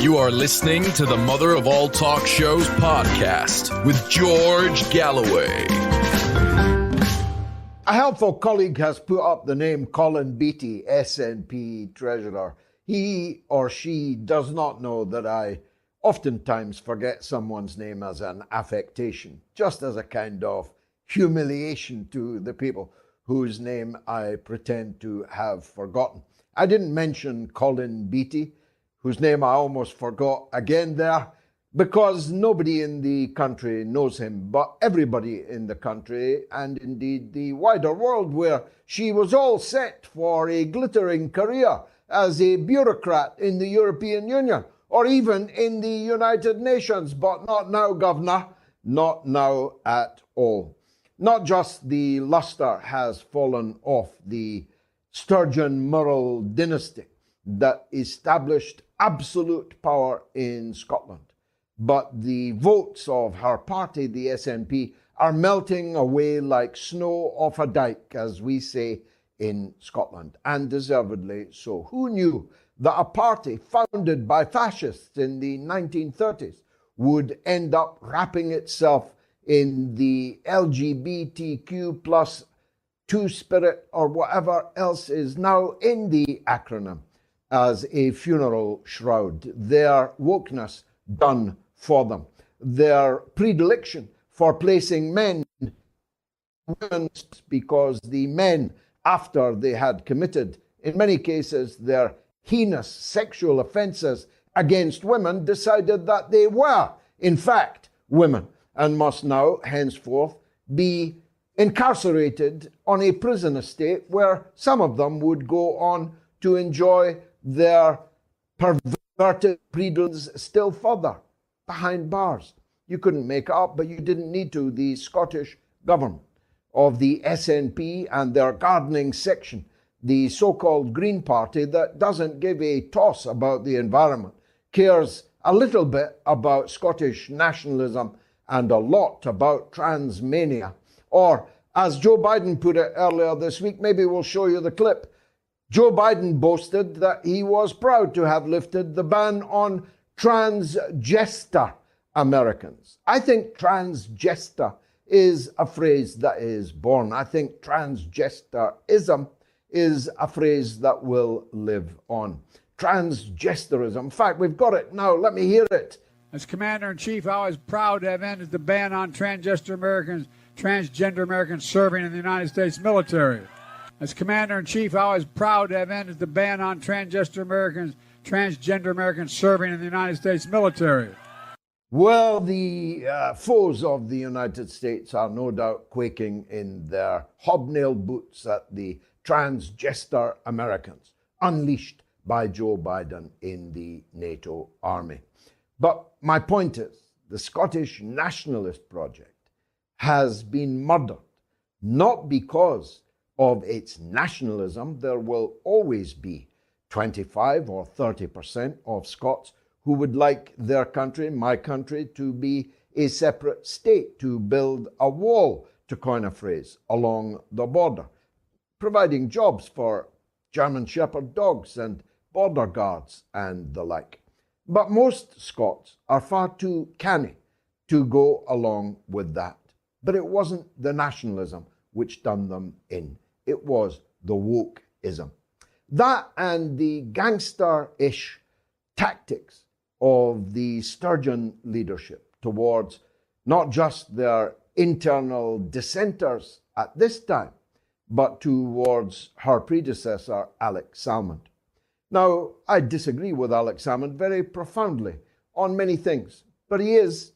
You are listening to the Mother of All Talk Shows podcast with George Galloway. A helpful colleague has put up the name Colin Beattie, SNP treasurer. He or she does not know that I oftentimes forget someone's name as an affectation, just as a kind of humiliation to the people whose name I pretend to have forgotten. I didn't mention Colin Beattie, whose name I almost forgot again there, because nobody in the country knows him, but everybody in the country, and indeed the wider world, where she was all set for a glittering career as a bureaucrat in the European Union, or even in the United Nations, but not now, Governor, not now at all. Not just the lustre has fallen off the Sturgeon Murrell dynasty that established absolute power in Scotland, but the votes of her party, the SNP, are melting away like snow off a dike, as we say in Scotland, and deservedly so. Who knew that a party founded by fascists in the 1930s would end up wrapping itself in the LGBTQ plus two-spirit or whatever else is now in the acronym as a funeral shroud? Their wokeness done for them. Their predilection for placing men in women because the men, after they had committed, in many cases, their heinous sexual offences against women, decided that they were, in fact, women and must now, henceforth, be incarcerated on a prison estate where some of them would go on to enjoy their perverted predilections still further behind bars. You couldn't make it up, but you didn't need to. The Scottish government of the SNP and their gardening section, the so-called Green Party that doesn't give a toss about the environment, cares a little bit about Scottish nationalism and a lot about transmania. Or, as Joe Biden put it earlier this week, maybe we'll show you the clip, Joe Biden boasted that he was proud to have lifted the ban on transgender Americans. I think transgender is a phrase that is born. I think transgenderism is a phrase that will live on. Transgenderism. In fact, we've got it now. Let me hear it. As Commander-in-Chief, I was proud to have ended the ban on transgender Americans serving in the United States military. As Commander-in-Chief, I was proud to have ended the ban on transgender Americans serving in the United States military. Well, the foes of the United States are no doubt quaking in their hobnail boots at the transgender Americans unleashed by Joe Biden in the NATO army. But my point is, the Scottish Nationalist Project has been murdered, not because of its nationalism. There will always be 25 or 30% of Scots who would like their country, my country, to be a separate state, to build a wall, to coin a phrase, along the border, providing jobs for German Shepherd dogs and border guards and the like. But most Scots are far too canny to go along with that. But it wasn't the nationalism which done them in. It was the wokeism. That and the gangster-ish tactics of the Sturgeon leadership towards not just their internal dissenters at this time, but towards her predecessor, Alex Salmond. Now, I disagree with Alex Salmond very profoundly on many things, but he is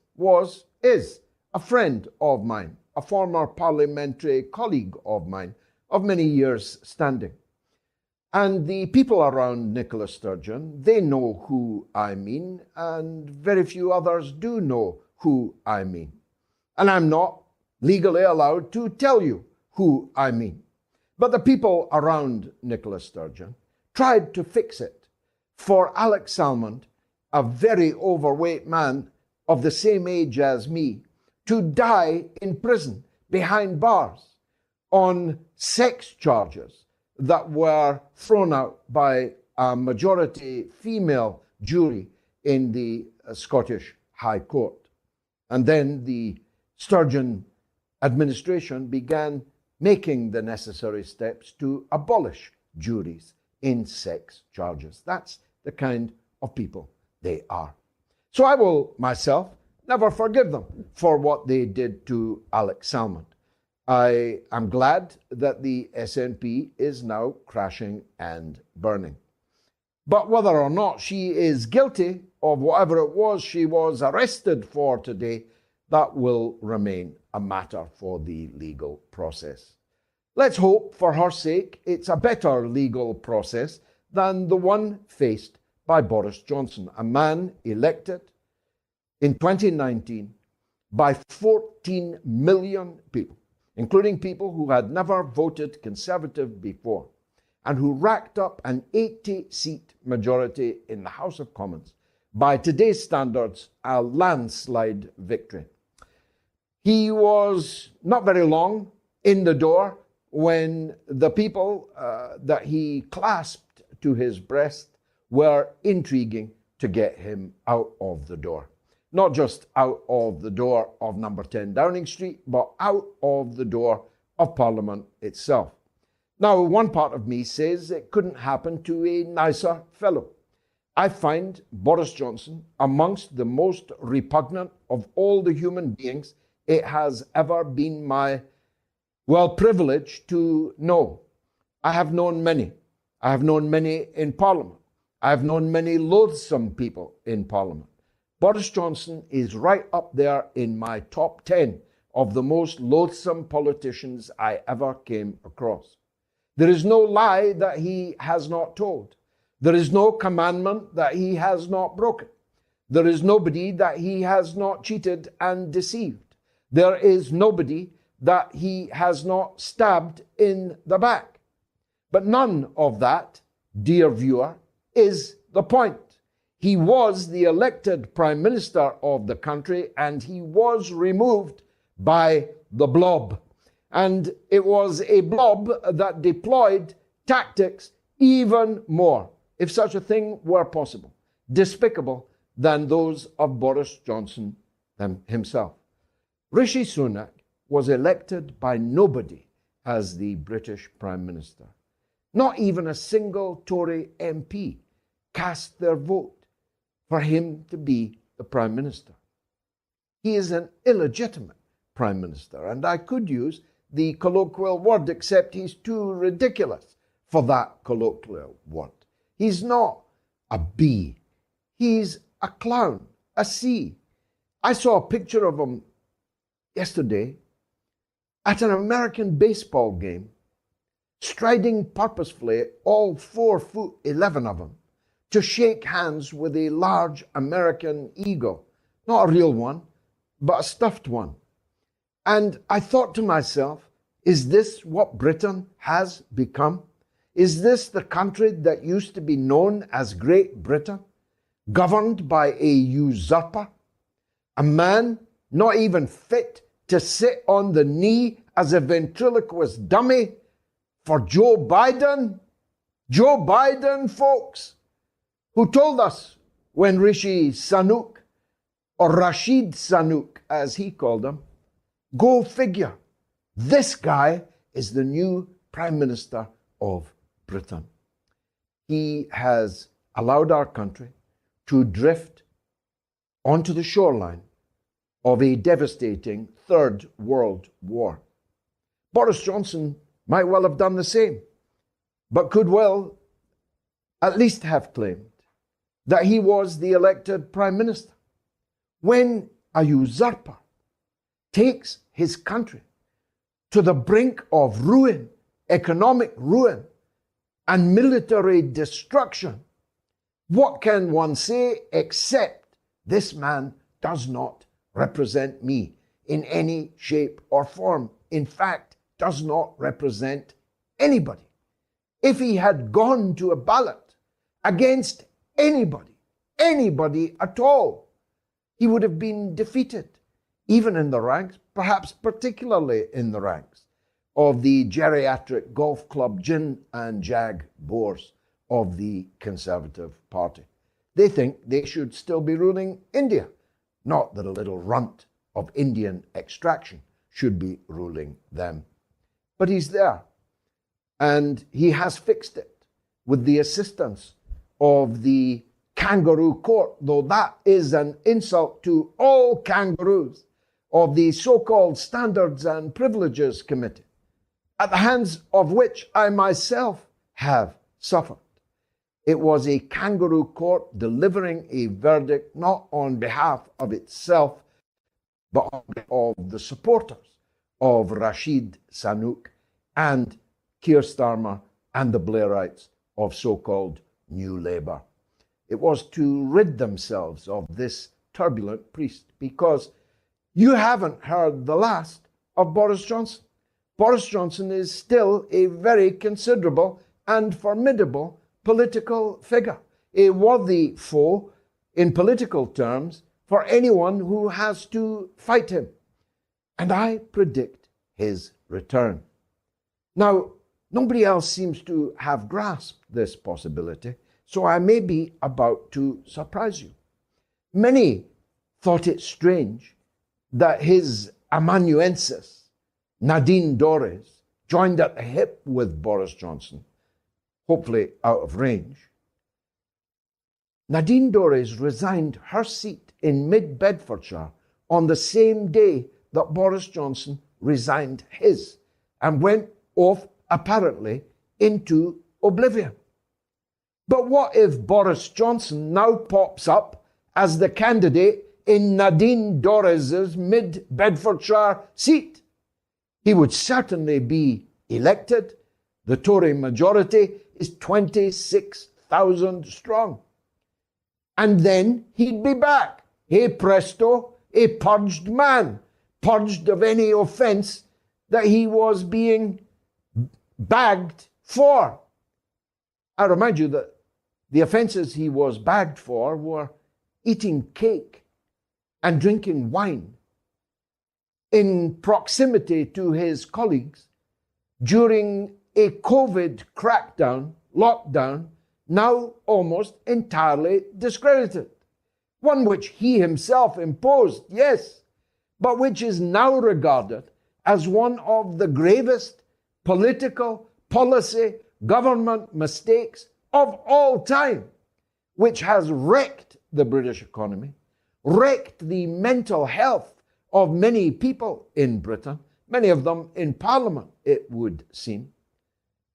a friend of mine, a former parliamentary colleague of mine, of many years standing. And the people around Nicola Sturgeon, they know who I mean, and very few others do know who I mean. And I'm not legally allowed to tell you who I mean. But the people around Nicola Sturgeon tried to fix it for Alex Salmond, a very overweight man of the same age as me, to die in prison behind bars on sex charges that were thrown out by a majority female jury in the Scottish High Court. And then the Sturgeon administration began making the necessary steps to abolish juries in sex charges. That's the kind of people they are. So I will myself never forgive them for what they did to Alex Salmond. I am glad that the SNP is now crashing and burning. But whether or not she is guilty of whatever it was she was arrested for today, that will remain a matter for the legal process. Let's hope, for her sake, it's a better legal process than the one faced by Boris Johnson, a man elected in 2019 by 14 million people, including people who had never voted Conservative before, and who racked up an 80-seat majority in the House of Commons. By today's standards, a landslide victory. He was not very long in the door when the people that he clasped to his breast were intriguing to get him out of the door. Not just out of the door of number 10 Downing Street, but out of the door of Parliament itself. Now, one part of me says it couldn't happen to a nicer fellow. I find Boris Johnson amongst the most repugnant of all the human beings it has ever been my, privilege to know. I have known many. I have known many in Parliament. I have known many loathsome people in Parliament. Boris Johnson is right up there in my top 10 of the most loathsome politicians I ever came across. There is no lie that he has not told. There is no commandment that he has not broken. There is nobody that he has not cheated and deceived. There is nobody that he has not stabbed in the back. But none of that, dear viewer, is the point. He was the elected Prime Minister of the country, and he was removed by the blob. And it was a blob that deployed tactics even more, if such a thing were possible, despicable than those of Boris Johnson himself. Rishi Sunak was elected by nobody as the British Prime Minister. Not even a single Tory MP cast their vote for him to be the Prime Minister. He is an illegitimate Prime Minister, and I could use the colloquial word, except he's too ridiculous for that colloquial word. He's not a B. He's a clown, a C. I saw a picture of him yesterday at an American baseball game, striding purposefully, all 4'11" of him, to shake hands with a large American eagle. Not a real one, but a stuffed one. And I thought to myself, is this what Britain has become? Is this the country that used to be known as Great Britain, governed by a usurper? A man not even fit to sit on the knee as a ventriloquist dummy for Joe Biden? Joe Biden, folks, who told us when Rishi Sunak, or Rashid Sunak as he called him, go figure, this guy is the new Prime Minister of Britain. He has allowed our country to drift onto the shoreline of a devastating Third World War. Boris Johnson might well have done the same, but could well at least have claimed that he was the elected Prime Minister. When a usurper takes his country to the brink of ruin, economic ruin, and military destruction, what can one say except this man does not represent me in any shape or form? In fact, does not represent anybody. If he had gone to a ballot against anybody at all, he would have been defeated, even in the ranks, perhaps particularly in the ranks of the geriatric golf club gin and jag boars of the Conservative Party. They think they should still be ruling India, not that a little runt of Indian extraction should be ruling them. But he's there, and he has fixed it with the assistance of the kangaroo court, though that is an insult to all kangaroos, of the so-called Standards and Privileges Committee, at the hands of which I myself have suffered. It was a kangaroo court delivering a verdict not on behalf of itself, but on behalf of the supporters of Rashid Sunak and Keir Starmer and the Blairites of so-called New Labour. It was to rid themselves of this turbulent priest, because you haven't heard the last of Boris Johnson. Boris Johnson is still a very considerable and formidable political figure, a worthy foe in political terms for anyone who has to fight him. And I predict his return. Now, nobody else seems to have grasped this possibility, so I may be about to surprise you. Many thought it strange that his amanuensis, Nadine Dorries, joined at the hip with Boris Johnson, hopefully out of range. Nadine Dorries resigned her seat in mid-Bedfordshire on the same day that Boris Johnson resigned his, and went off, apparently, into oblivion. But what if Boris Johnson now pops up as the candidate in Nadine Dorries' mid-Bedfordshire seat? He would certainly be elected. The Tory majority is 26,000 strong. And then he'd be back. Hey presto, a purged man, purged of any offence that he was being bagged for. I remind you that the offences he was bagged for were eating cake and drinking wine in proximity to his colleagues during a COVID crackdown, lockdown, now almost entirely discredited. One which he himself imposed, yes, but which is now regarded as one of the gravest political, policy, government mistakes of all time, which has wrecked the British economy, wrecked the mental health of many people in Britain, many of them in Parliament, it would seem.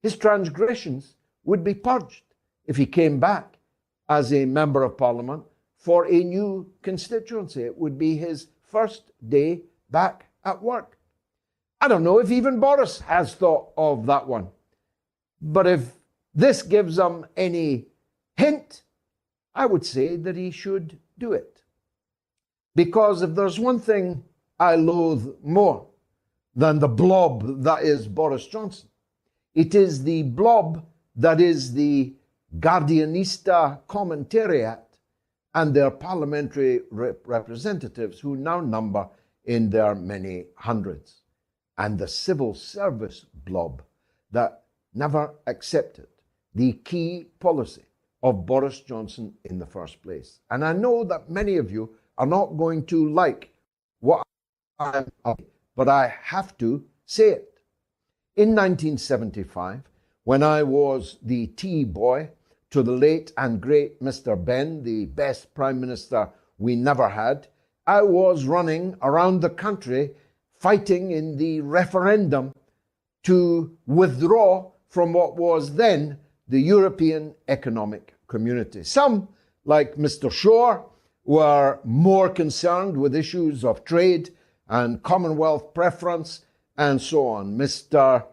His transgressions would be purged if he came back as a Member of Parliament for a new constituency. It would be his first day back at work. I don't know if even Boris has thought of that one. But if this gives him any hint, I would say that he should do it. Because if there's one thing I loathe more than the blob that is Boris Johnson, it is the blob that is the Guardianista Commentariat and their parliamentary representatives, who now number in their many hundreds, and the civil service blob that never accepted the key policy of Boris Johnson in the first place. And I know that many of you are not going to like what I'm up, but I have to say it. In 1975, when I was the tea boy to the late and great Mr. Benn, the best Prime Minister we never had, I was running around the country fighting in the referendum to withdraw from what was then the European Economic Community. Some, like Mr. Shore, were more concerned with issues of trade and Commonwealth preference and so on. Mr.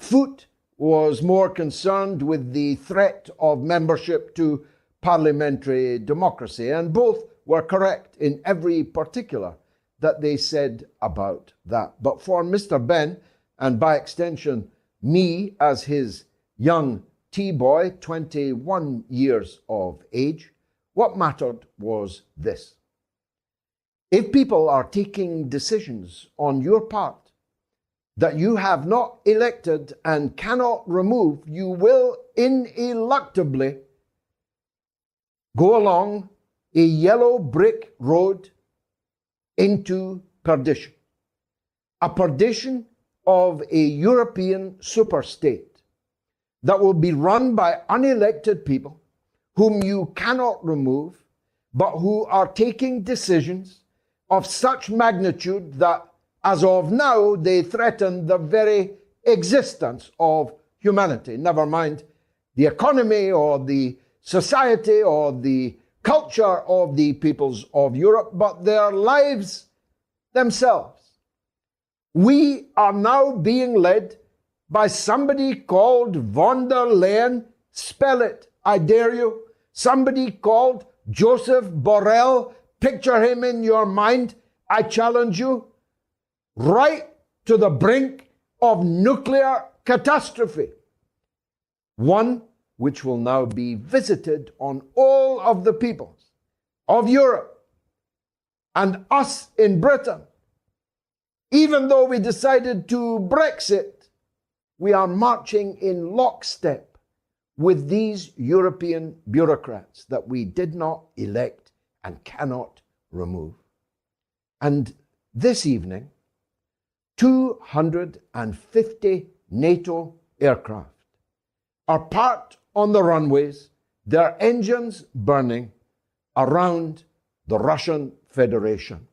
Foote was more concerned with the threat of membership to parliamentary democracy, and both were correct in every particular that they said about that. But for Mr. Benn, and by extension me as his young tea boy, 21 years of age, what mattered was this: if people are taking decisions on your part that you have not elected and cannot remove, you will ineluctably go along a yellow brick road into perdition. A perdition of a European superstate that will be run by unelected people whom you cannot remove, but who are taking decisions of such magnitude that, as of now, they threaten the very existence of humanity. Never mind the economy or the society or the culture of the peoples of Europe, but their lives themselves. We are now being led by somebody called von der Leyen. Spell it, I dare you. Somebody called Joseph Borrell. Picture him in your mind, I challenge you. Right to the brink of nuclear catastrophe. One which will now be visited on all of the peoples of Europe and us in Britain. Even though we decided to Brexit, we are marching in lockstep with these European bureaucrats that we did not elect and cannot remove. And this evening, 250 NATO aircraft are parked on the runways, their engines burning around the Russian Federation.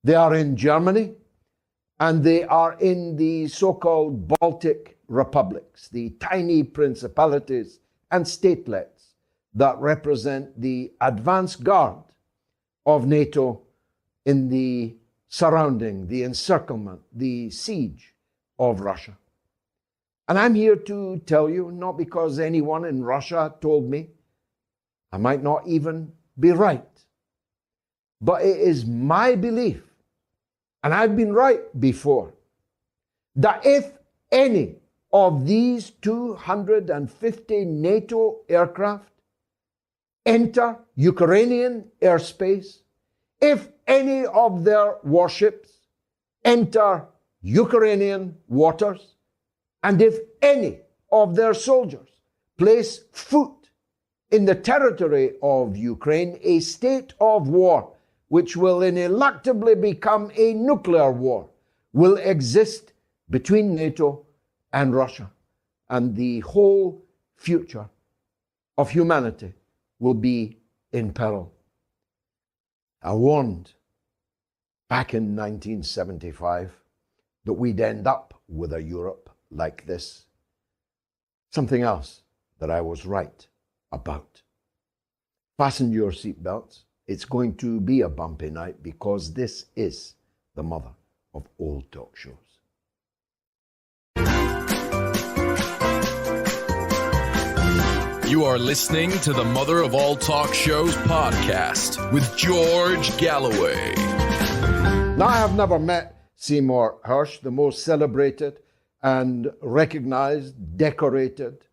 They are in Germany, and they are in the so-called Baltic republics, the tiny principalities and statelets that represent the advance guard of NATO in the surrounding, the encirclement, the siege of Russia. And I'm here to tell you, not because anyone in Russia told me, I might not even be right, but it is my belief, and I've been right before, that if any of these 250 NATO aircraft enter Ukrainian airspace, if any of their warships enter Ukrainian waters, and if any of their soldiers place foot in the territory of Ukraine, a state of war, which will ineluctably become a nuclear war, will exist between NATO and Russia. And the whole future of humanity will be in peril. I warned back in 1975 that we'd end up with a Europe like this. Something else that I was right about. Fasten your seatbelts. It's going to be a bumpy night because this is the mother of all talk shows. You are listening to the Mother of All Talk Shows podcast with George Galloway. Now, I have never met Seymour Hersh, the most celebrated and recognized, decorated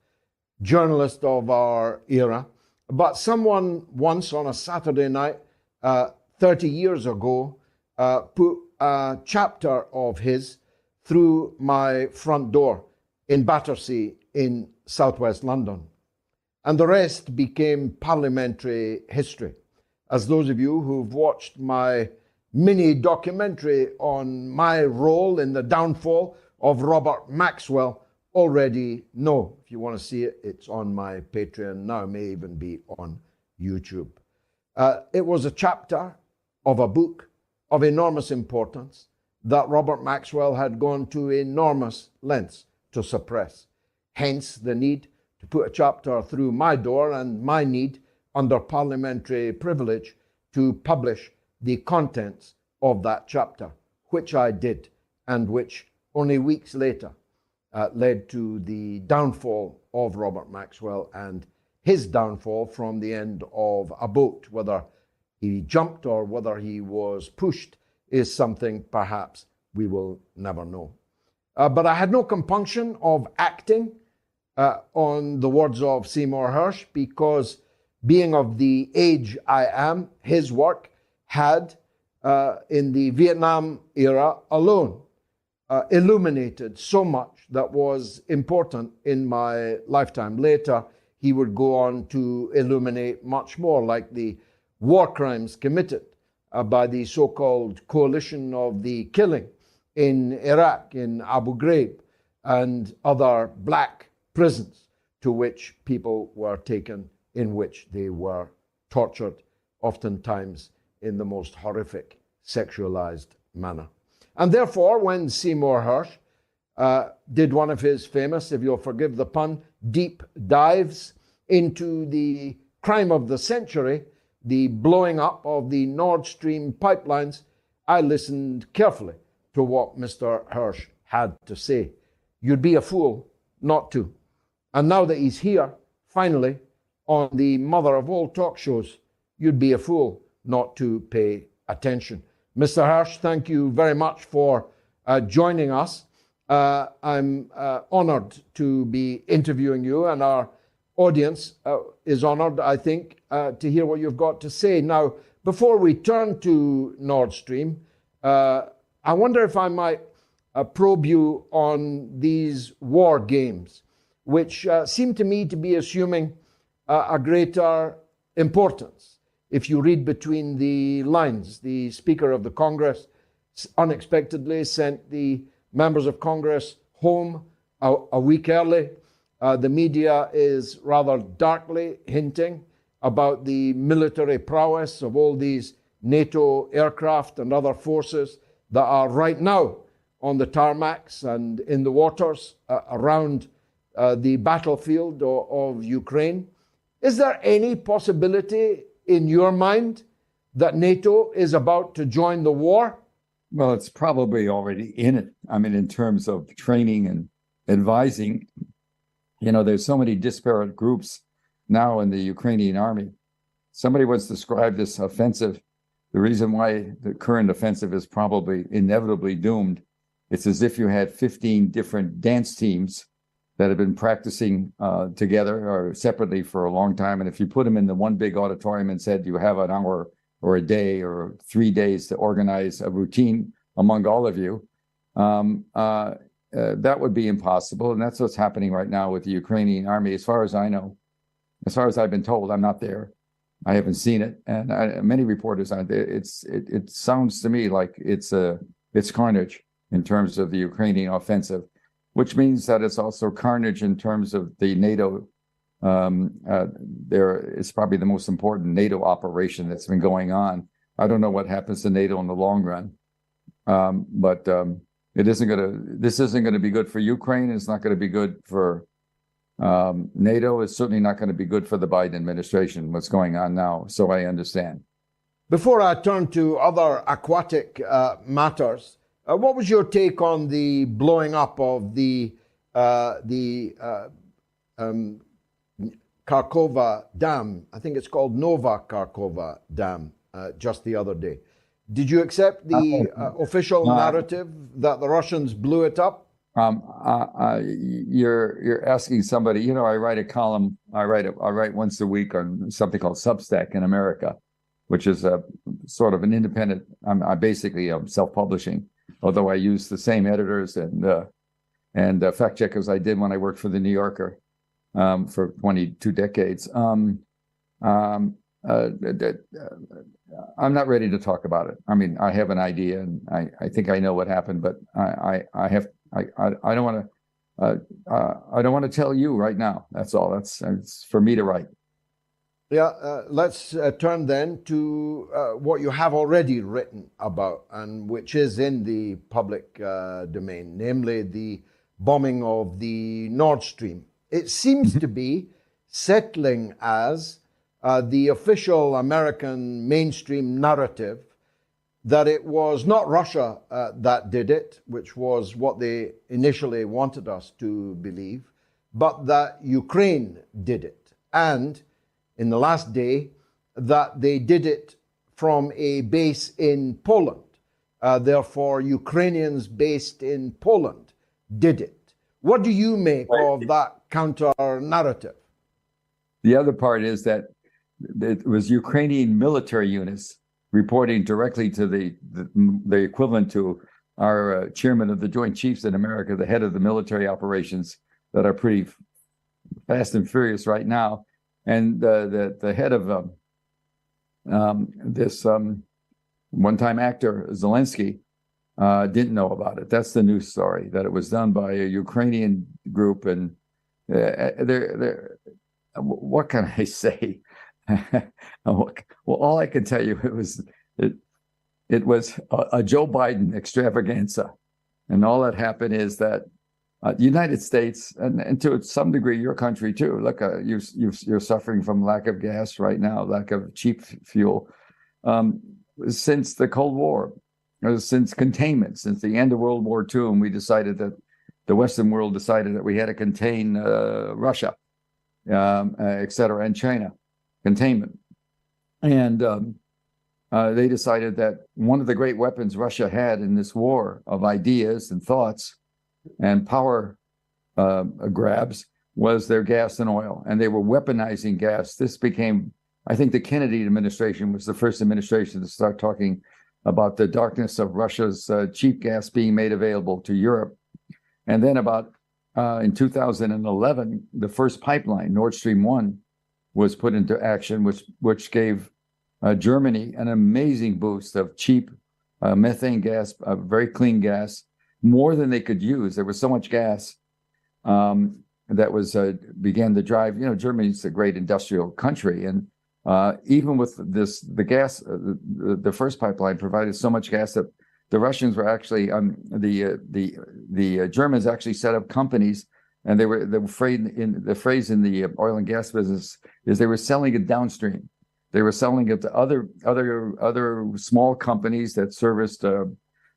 journalist of our era. But someone once on a Saturday night, 30 years ago, put a chapter of his through my front door in Battersea in southwest London. And the rest became parliamentary history. As those of you who've watched my mini documentary on my role in the downfall of Robert Maxwell already know. If you want to see it, it's on my Patreon now, may even be on YouTube. It was a chapter of a book of enormous importance that Robert Maxwell had gone to enormous lengths to suppress. Hence the need to put a chapter through my door and my need under parliamentary privilege to publish the contents of that chapter, which I did, and which only weeks later led to the downfall of Robert Maxwell and his downfall from the end of a boat. Whether he jumped or whether he was pushed is something perhaps we will never know. But I had no compunction of acting on the words of Seymour Hersh, because being of the age I am, his work had, in the Vietnam era alone, illuminated so much that was important in my lifetime. Later, he would go on to illuminate much more, like the war crimes committed by the so-called coalition of the killing in Iraq, in Abu Ghraib, and other black prisons to which people were taken, in which they were tortured, oftentimes in the most horrific, sexualized manner. And therefore, when Seymour Hersh did one of his famous, if you'll forgive the pun, deep dives into the crime of the century, the blowing up of the Nord Stream pipelines, I listened carefully to what Mr. Hersh had to say. You'd be a fool not to. And now that he's here, finally, on the mother of all talk shows, you'd be a fool not to pay attention. Mr. Hersh, thank you very much for joining us. I'm honored to be interviewing you, and our audience is honored, I think, to hear what you've got to say. Now, before we turn to Nord Stream, I wonder if I might probe you on these war games, which seem to me to be assuming a greater importance. If you read between the lines, the Speaker of the Congress unexpectedly sent the members of Congress home a week early. The media is rather darkly hinting about the military prowess of all these NATO aircraft and other forces that are right now on the tarmacs and in the waters around the battlefield of Ukraine. Is there any possibility in your mind that NATO is about to join the war? Well, it's probably already in it. I mean, in terms of training and advising, there's so many disparate groups now in the Ukrainian army. Somebody once described this offensive. The reason why the current offensive is probably inevitably doomed, it's as if you had 15 different dance teams that have been practicing together or separately for a long time. And if you put them in the one big auditorium and said you have an hour or a day or 3 days to organize a routine among all of you, that would be impossible. And that's what's happening right now with the Ukrainian army. As far as I know, as far as I've been told, I'm not there. I haven't seen it. And many reporters aren't there. It sounds to me like it's carnage in terms of the Ukrainian offensive, which means that it's also carnage in terms of the NATO. It's probably the most important NATO operation that's been going on. I don't know what happens to NATO in the long run, but this isn't going to be good for Ukraine. It's not going to be good for NATO. It's certainly not going to be good for the Biden administration, what's going on now. So I understand. Before I turn to other aquatic matters, what was your take on the blowing up of the Kakhovka Dam? I think it's called Nova Kakhovka Dam, just the other day. Did you accept the official narrative that the Russians blew it up? You're asking somebody. I write a column. I write once a week on something called Substack in America, which is a sort of an independent. I basically am self-publishing, although I use the same editors and fact checkers I did when I worked for the New Yorker for 22 decades. I'm not ready to talk about it. I mean, I have an idea, and I think I know what happened, but I don't want to tell you right now. That's all. It's for me to write. Yeah, let's turn then to what you have already written about, and which is in the public domain, namely the bombing of the Nord Stream. It seems to be settling as the official American mainstream narrative that it was not Russia that did it, which was what they initially wanted us to believe, but that Ukraine did it. And in the last day, that they did it from a base in Poland. Therefore, Ukrainians based in Poland did it. What do you make of that counter-narrative? The other part is that it was Ukrainian military units reporting directly to the equivalent to our chairman of the Joint Chiefs in America, the head of the military operations, that are pretty Fast and Furious right now, and the head of this one-time actor Zelensky didn't know about it. That's the news story, that it was done by a Ukrainian group, and they're what can I say? Well, all I can tell you, it was a Joe Biden extravaganza, and all that happened is that the United States, and to some degree your country too. Look, you're suffering from lack of gas right now, lack of cheap fuel, since the Cold War, since containment, since the end of World War II, and we decided that the Western world decided that we had to contain Russia, et cetera, and China, containment. And they decided that one of the great weapons Russia had in this war of ideas and thoughts and power grabs was their gas and oil. And they were weaponizing gas. This became, I think the Kennedy administration was the first administration to start talking about the darkness of Russia's cheap gas being made available to Europe. And then about in 2011, the first pipeline, Nord Stream 1, was put into action, which gave Germany an amazing boost of cheap methane gas, very clean gas, more than they could use. There was so much gas that was began to drive. Germany's a great industrial country, and even with this, the gas, the first pipeline provided so much gas that the Russians were actually the Germans actually set up companies, and they were afraid in the phrase in the oil and gas business is they were selling it downstream. They were selling it to other small companies that serviced the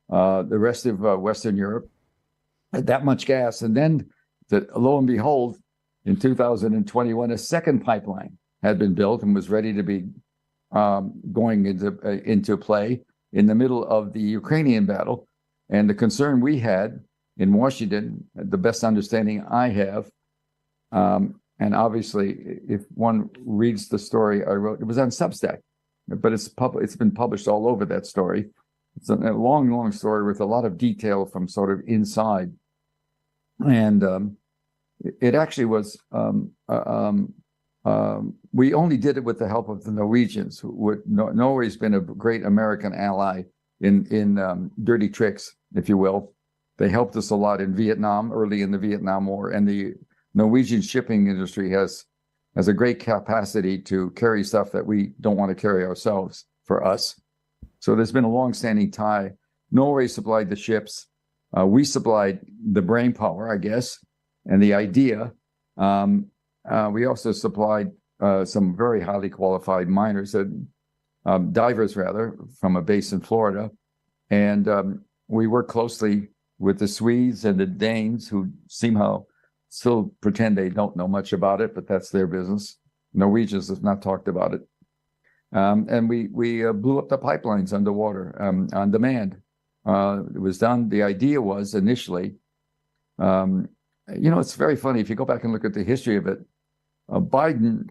rest of Western Europe. That much gas, and then lo and behold, in 2021, a second pipeline had been built and was ready to be going into play in the middle of the Ukrainian battle. And the concern we had in Washington, the best understanding I have, and obviously, if one reads the story I wrote, it was on Substack, but it's been published all over that story. It's a long, long story with a lot of detail from sort of inside. And it actually was, we only did it with the help of the Norwegians, who would, Norway's been a great American ally in dirty tricks, if you will. They helped us a lot in Vietnam, early in the Vietnam War, and the Norwegian shipping industry has a great capacity to carry stuff that we don't want to carry ourselves for us. So there's been a long-standing tie. Norway supplied the ships. We supplied the brain power, I guess, and the idea. We also supplied some very highly qualified miners, divers rather, from a base in Florida. And we work closely with the Swedes and the Danes, who somehow still pretend they don't know much about it, but that's their business. Norwegians have not talked about it. And we blew up the pipelines underwater on demand. It was done. The idea was initially, it's very funny if you go back and look at the history of it. Biden,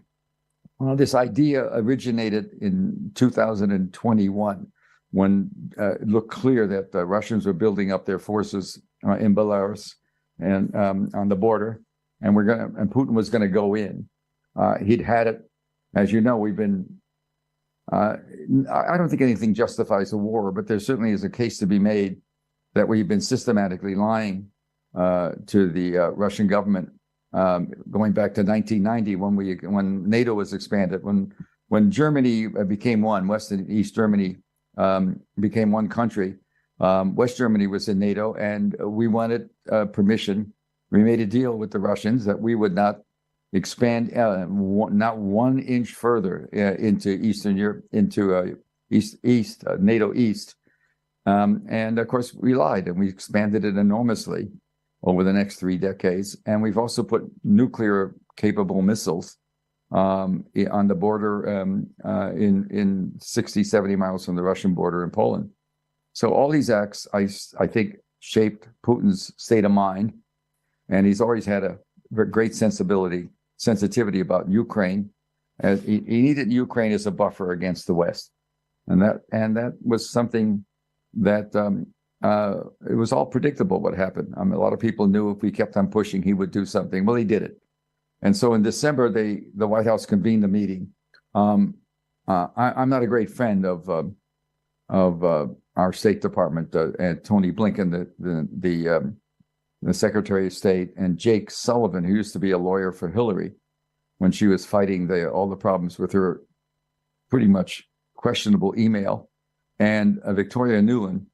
this idea originated in 2021 when it looked clear that the Russians were building up their forces in Belarus and on the border, and Putin was going to go in. He'd had it, as you know. We've been. I don't think anything justifies a war, but there certainly is a case to be made that we've been systematically lying to the Russian government, going back to 1990 when NATO was expanded, when Germany became one, West and East Germany became one country. West Germany was in NATO, and we wanted permission. We made a deal with the Russians that we would not expand not 1 inch further into Eastern Europe, into NATO East. And of course, we lied, and we expanded it enormously over the next 3 decades. And we've also put nuclear capable missiles on the border in 60, 70 miles from the Russian border in Poland. So all these acts, I think, shaped Putin's state of mind. And he's always had a great sensitivity about Ukraine. As he needed Ukraine as a buffer against the West. And that was something that it was all predictable what happened. A lot of people knew if we kept on pushing, he would do something. Well, he did it. And so in December, the White House convened a meeting. I'm not a great friend of our State Department and Tony Blinken, the Secretary of State, and Jake Sullivan, who used to be a lawyer for Hillary when she was fighting all the problems with her pretty much questionable email, and Victoria Nuland,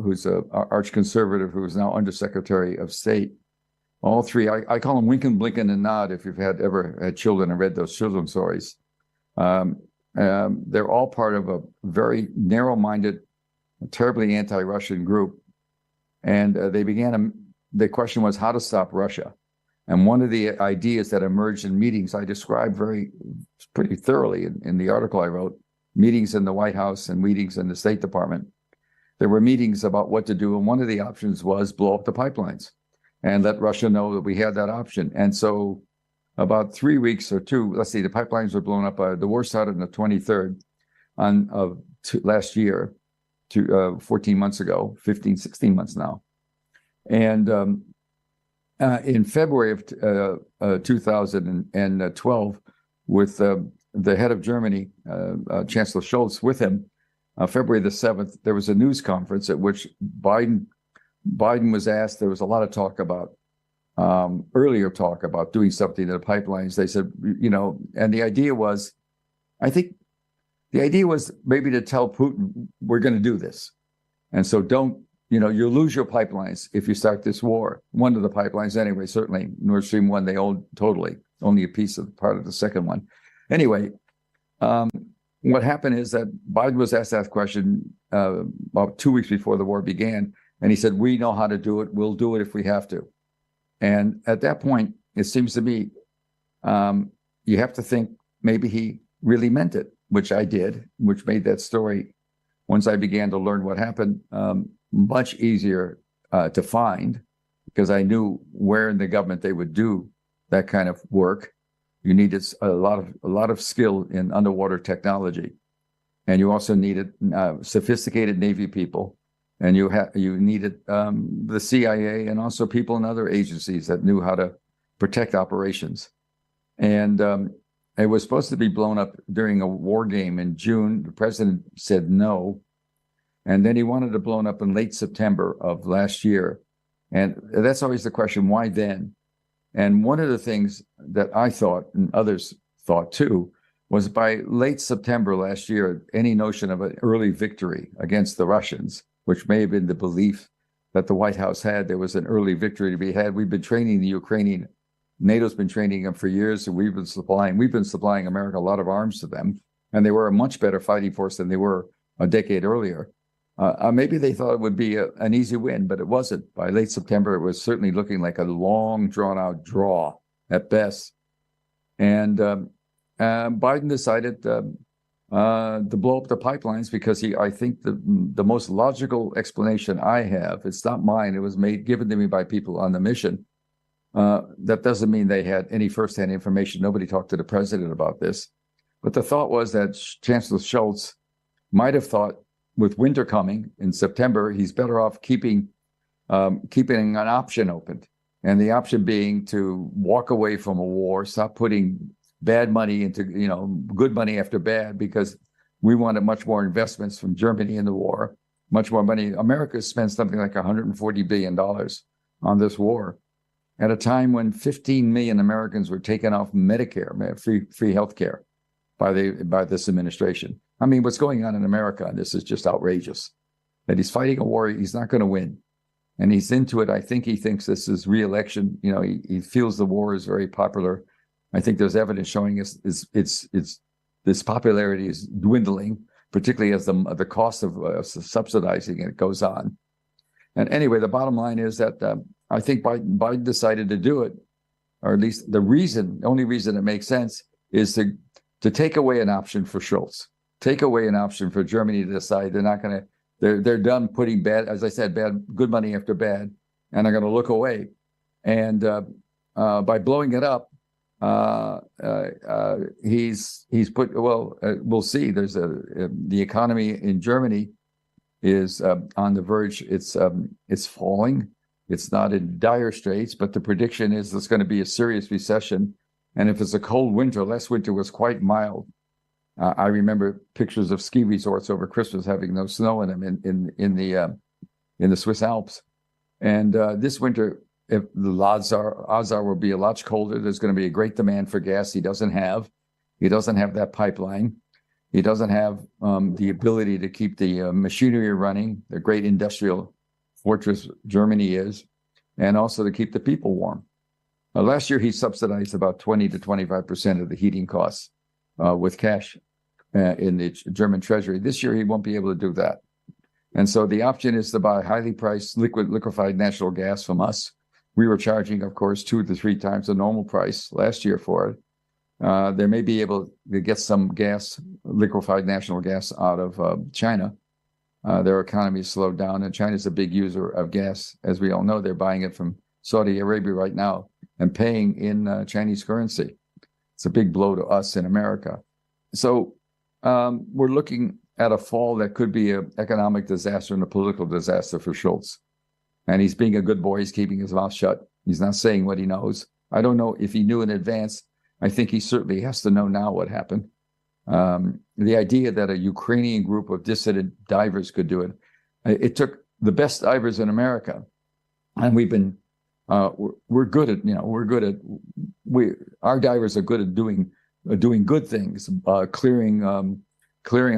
who's an arch conservative who is now Undersecretary of State. All three, I call them wink and blink and a nod if you've ever had children and read those children's stories. They're all part of a very narrow-minded, terribly anti-Russian group. And the question was how to stop Russia. And one of the ideas that emerged in meetings, I described pretty thoroughly in the article I wrote, meetings in the White House and meetings in the State Department. There were meetings about what to do. And one of the options was blow up the pipelines and let Russia know that we had that option. And so about 3 weeks or two, let's see, the pipelines were blown up. The war started on the 23rd of last year, 14 months ago, 15, 16 months now. And in February of 2012, with the head of Germany, Chancellor Scholz, with him, February the 7th, there was a news conference at which Biden was asked. There was a lot of talk about earlier talk about doing something to the pipelines. They said, and the idea was, I think the idea was maybe to tell Putin, we're going to do this. And so you'll lose your pipelines if you start this war. One of the pipelines anyway, certainly Nord Stream 1, they own totally, only a piece of part of the second one. Anyway, what happened is that Biden was asked that question about 2 weeks before the war began. And he said, we know how to do it. We'll do it if we have to. And at that point, it seems to me, you have to think maybe he really meant it, which I did, which made that story, once I began to learn what happened, much easier to find, because I knew where in the government they would do that kind of work. You needed a lot of skill in underwater technology, and you also needed sophisticated Navy people. And you needed the CIA and also people in other agencies that knew how to protect operations. And it was supposed to be blown up during a war game in June. The president said no. And then he wanted it blown up in late September of last year. And that's always the question, why then? And one of the things that I thought, and others thought too, was by late September last year, any notion of an early victory against the Russians, which may have been the belief that the White House had, there was an early victory to be had. We've been training the Ukrainian, NATO's been training them for years, and we've been supplying America a lot of arms to them, and they were a much better fighting force than they were a decade earlier. Maybe they thought it would be an easy win, but it wasn't. By late September, it was certainly looking like a long, drawn-out draw at best. And Biden decided to blow up the pipelines because I think the most logical explanation I have, it's not mine, it was given to me by people on the mission. That doesn't mean they had any firsthand information. Nobody talked to the president about this. But the thought was that Chancellor Scholz might have thought, with winter coming in September, he's better off keeping an option open. And the option being to walk away from a war, stop putting bad money into, good money after bad, because we wanted much more investments from Germany in the war, much more money. America spent something like $140 billion on this war at a time when 15 million Americans were taken off Medicare, free health care by this administration. I mean, what's going on in America, and this is just outrageous, that he's fighting a war he's not going to win. And he's into it. I think he thinks this is re-election. He feels the war is very popular. I think there's evidence showing this popularity is dwindling, particularly as the cost of subsidizing it goes on. And anyway, the bottom line is that I think Biden decided to do it, or at least the only reason it makes sense is to take away an option for Scholz, take away an option for Germany to decide they're not going to. They're done putting bad, as I said, good money after bad, and they're going to look away. And by blowing it up, he's put. Well, we'll see. There's the economy in Germany is on the verge. It's falling. It's not in dire straits, but the prediction is there's going to be a serious recession. And if it's a cold winter, last winter was quite mild. I remember pictures of ski resorts over Christmas having no snow in them in the Swiss Alps. And this winter, if the odds are will be a lot colder. There's going to be a great demand for gas. He doesn't have that pipeline. He doesn't have the ability to keep the machinery running, the great industrial fortress Germany is, and also to keep the people warm. Last year, he subsidized about 20 to 25% of the heating costs with cash in the German treasury. This year, he won't be able to do that. And so the option is to buy highly priced liquefied natural gas from us. We were charging, of course, 2 to 3 times the normal price last year for it. They may be able to get some gas, liquefied natural gas, out of China. Their economy has slowed down, and China's a big user of gas. As we all know, they're buying it from Saudi Arabia right now and paying in Chinese currency. It's a big blow to us in America. So we're looking at a fall that could be an economic disaster and a political disaster for Schultz. And he's being a good boy. He's keeping his mouth shut. He's not saying what he knows. I don't know if he knew in advance. I think he certainly has to know now what happened. The idea that a Ukrainian group of dissident divers could do it, it took the best divers in America, and we've been we're good at our divers are good at doing good things, clearing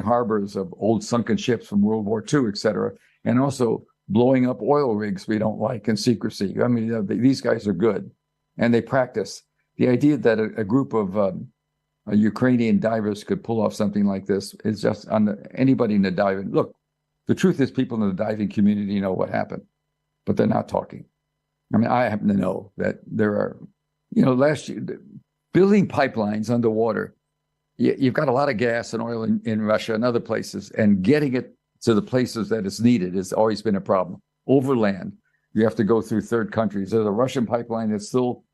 harbors of old sunken ships from World War II, et cetera, and also blowing up oil rigs we don't like in secrecy. I mean, these guys are good, and they practice. The idea that a group of Ukrainian divers could pull off something like this is just anybody in the diving. Look, the truth is people in the diving community know what happened, but they're not talking. I mean, I happen to know that there are, last year, building pipelines underwater, you've got a lot of gas and oil in Russia and other places, and getting it to the places that it's needed has always been a problem. Overland, you have to go through third countries. There's a Russian pipeline that still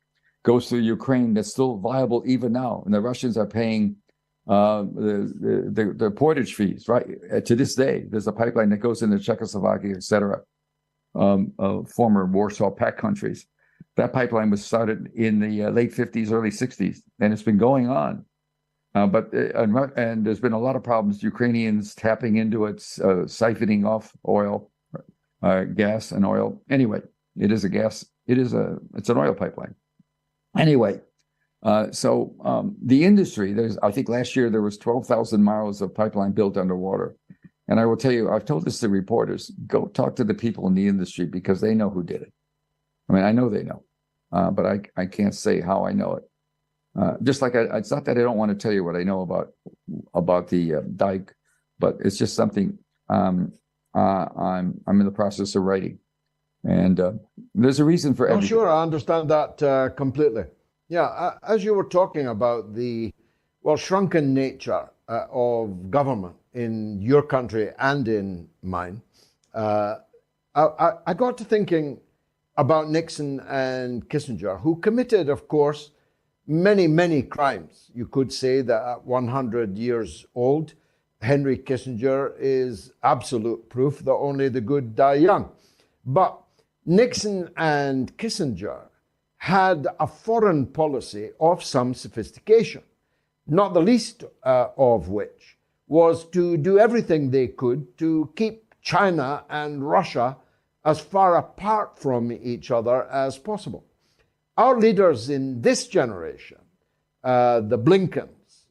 goes through Ukraine that's still viable even now, and the Russians are paying the portage fees, right? To this day, there's a pipeline that goes into Czechoslovakia, et cetera, former Warsaw Pact countries. That pipeline was started in the late 50s, early 60s, and it's been going on. And there's been a lot of problems. Ukrainians tapping into it, siphoning off oil, gas and oil. Anyway, it's an oil pipeline. Anyway, so the industry, I think last year there was 12,000 miles of pipeline built underwater. And I will tell you, I've told this to reporters, go talk to the people in the industry because they know who did it. I mean, I know they know, but I can't say how I know it. Just like it's not that I don't want to tell you what I know about the dike, but it's just something I'm in the process of writing. And there's a reason for everything. Sure, I understand that completely. Yeah, as you were talking about the shrunken nature of government in your country and in mine, I got to thinking about Nixon and Kissinger, who committed, of course, many, many crimes. You could say that at 100 years old, Henry Kissinger is absolute proof that only the good die young. But Nixon and Kissinger had a foreign policy of some sophistication, not the least of which was to do everything they could to keep China and Russia as far apart from each other as possible. Our leaders in this generation, the Blinkens,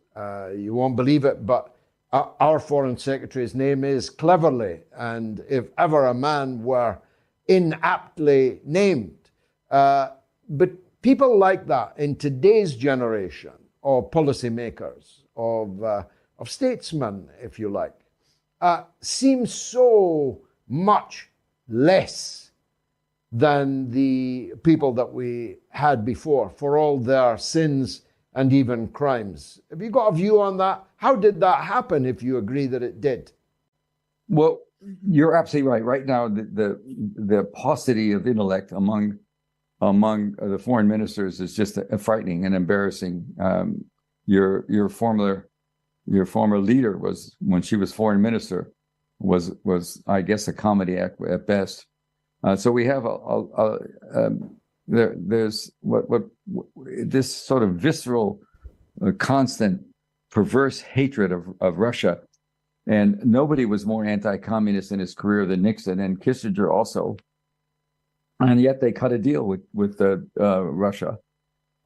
you won't believe it, but our foreign secretary's name is Cleverly, and if ever a man were inaptly named. But people like that in today's generation of policymakers, of statesmen, if you like, seem so much less than the people that we had before for all their sins and even crimes. Have you got a view on that? How did that happen, if you agree that it did? Well, you're absolutely right. Right now, the paucity of intellect among the foreign ministers is just frightening and embarrassing. Your former leader was, when she was foreign minister, was I guess a comedy act at best. So we have there's what this sort of visceral, constant, perverse hatred of Russia, and nobody was more anti-communist in his career than Nixon, and Kissinger also, and yet they cut a deal with Russia.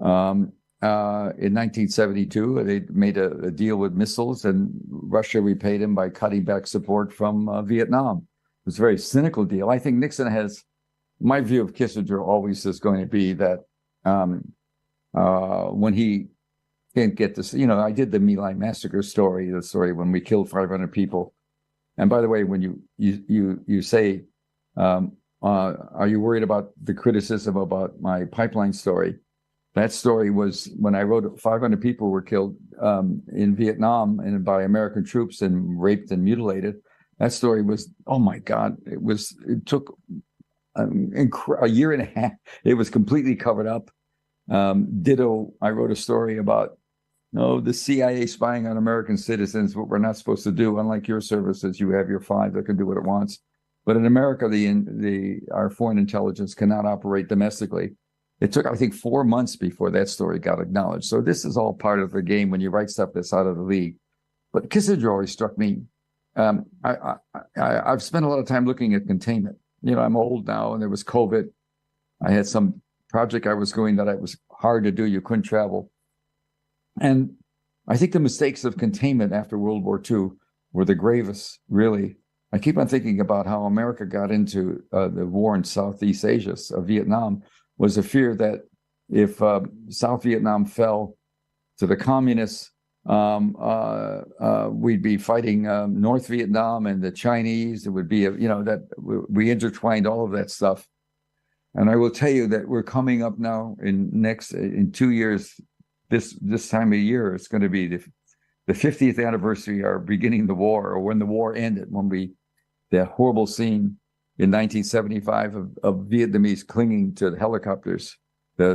In 1972, they made a deal with missiles, and Russia repaid him by cutting back support from Vietnam. It was a very cynical deal. I think Nixon has, my view of Kissinger always is going to be that when he can't get this, I did the My Lai massacre story, the story when we killed 500 people. And by the way, when you say, are you worried about the criticism about my pipeline story? That story was when I wrote 500 people were killed in Vietnam and by American troops and raped and mutilated. That story was, oh my God, it took a year and a half. It was completely covered up. Ditto, I wrote a story about the CIA spying on American citizens, what we're not supposed to do. Unlike your services, you have your 5 that can do what it wants. But in America, our foreign intelligence cannot operate domestically. It took, I think, 4 months before that story got acknowledged. So this is all part of the game when you write stuff that's out of the league. But Kissinger always struck me. I've spent a lot of time looking at containment. I'm old now, and there was COVID. I had some project I was doing that it was hard to do. You couldn't travel. And I think the mistakes of containment after World War II were the gravest, really. I keep on thinking about how America got into the war in Southeast Asia, Vietnam, was a fear that if South Vietnam fell to the communists, we'd be fighting North Vietnam and the Chinese. It would be, that we intertwined all of that stuff. And I will tell you that we're coming up now in 2 years, this time of year, it's going to be the 50th anniversary of beginning the war, or when the war ended, that horrible scene in 1975 of Vietnamese clinging to the helicopters, the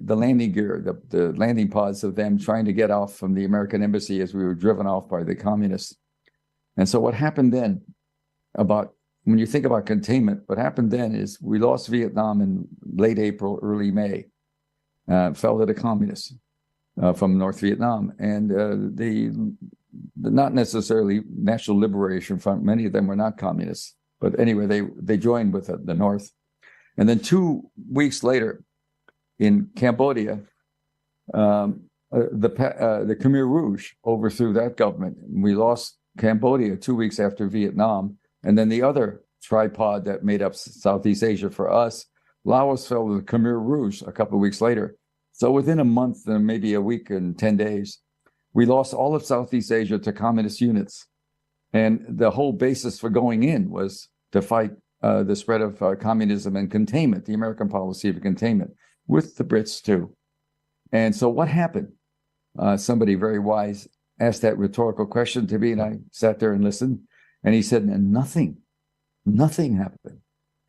landing gear, the landing pods of them trying to get off from the American embassy as we were driven off by the communists. And so what happened then, when you think about containment, what happened then is we lost Vietnam in late April, early May, fell to the communists from North Vietnam. And not necessarily National Liberation Front, many of them were not communists. But anyway, they joined with the North. And then 2 weeks later, in Cambodia, the Khmer Rouge overthrew that government. We lost Cambodia 2 weeks after Vietnam. And then the other tripod that made up Southeast Asia for us, Laos, fell to the Khmer Rouge a couple of weeks later. So within a month, and maybe a week and 10 days, we lost all of Southeast Asia to communist units. And the whole basis for going in was to fight the spread of communism and containment, the American policy of containment, with the Brits too. And so what happened? Somebody very wise asked that rhetorical question to me, and I sat there and listened. And he said, nothing happened.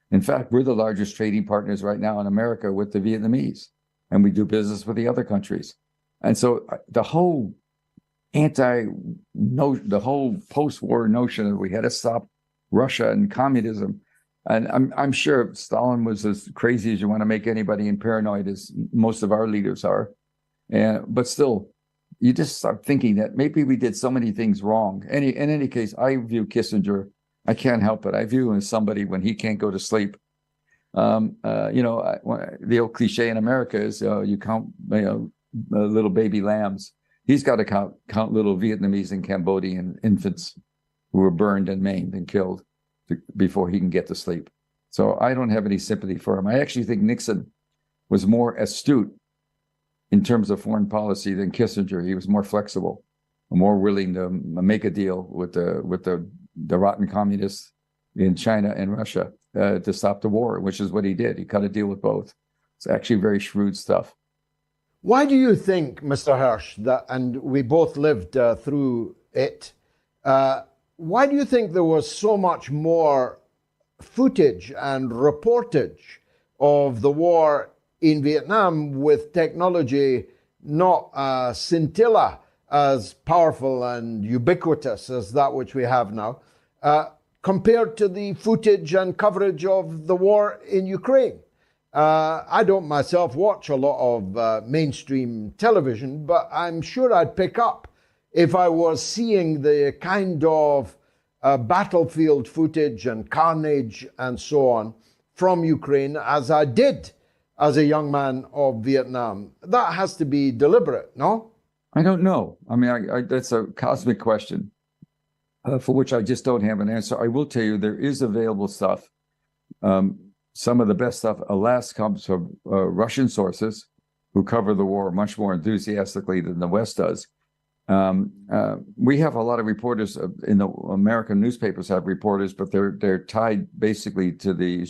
In fact, we're the largest trading partners right now in America with the Vietnamese, and we do business with the other countries. And so the whole post-war notion that we had to stop Russia and communism, and I'm sure Stalin was as crazy as you want to make anybody and paranoid as most of our leaders are. But still, you just start thinking that maybe we did so many things wrong. In any case, I view Kissinger, I can't help it. I view him as somebody when he can't go to sleep. The old cliche in America is you count little baby lambs. He's got to count little Vietnamese and Cambodian infants who were burned and maimed and killed before he can get to sleep. So I don't have any sympathy for him. I actually think Nixon was more astute in terms of foreign policy than Kissinger. He was more flexible, more willing to make a deal with the rotten communists in China and Russia to stop the war, which is what he did. He cut a deal with both. It's actually very shrewd stuff. Why do you think, Mr. Hersh, and we both lived through it, why do you think there was so much more footage and reportage of the war in Vietnam with technology not a scintilla as powerful and ubiquitous as that which we have now? compared to the footage and coverage of the war in Ukraine. I don't myself watch a lot of mainstream television, but I'm sure I'd pick up if I was seeing the kind of battlefield footage and carnage and so on from Ukraine as I did as a young man of Vietnam. That has to be deliberate, no? I don't know. I mean, that's a cosmic question for which I just don't have an answer. I will tell you there is available stuff. Some of the best stuff, alas, comes from Russian sources who cover the war much more enthusiastically than the West does. We have a lot of reporters in the American newspapers have reporters, but they're tied basically to the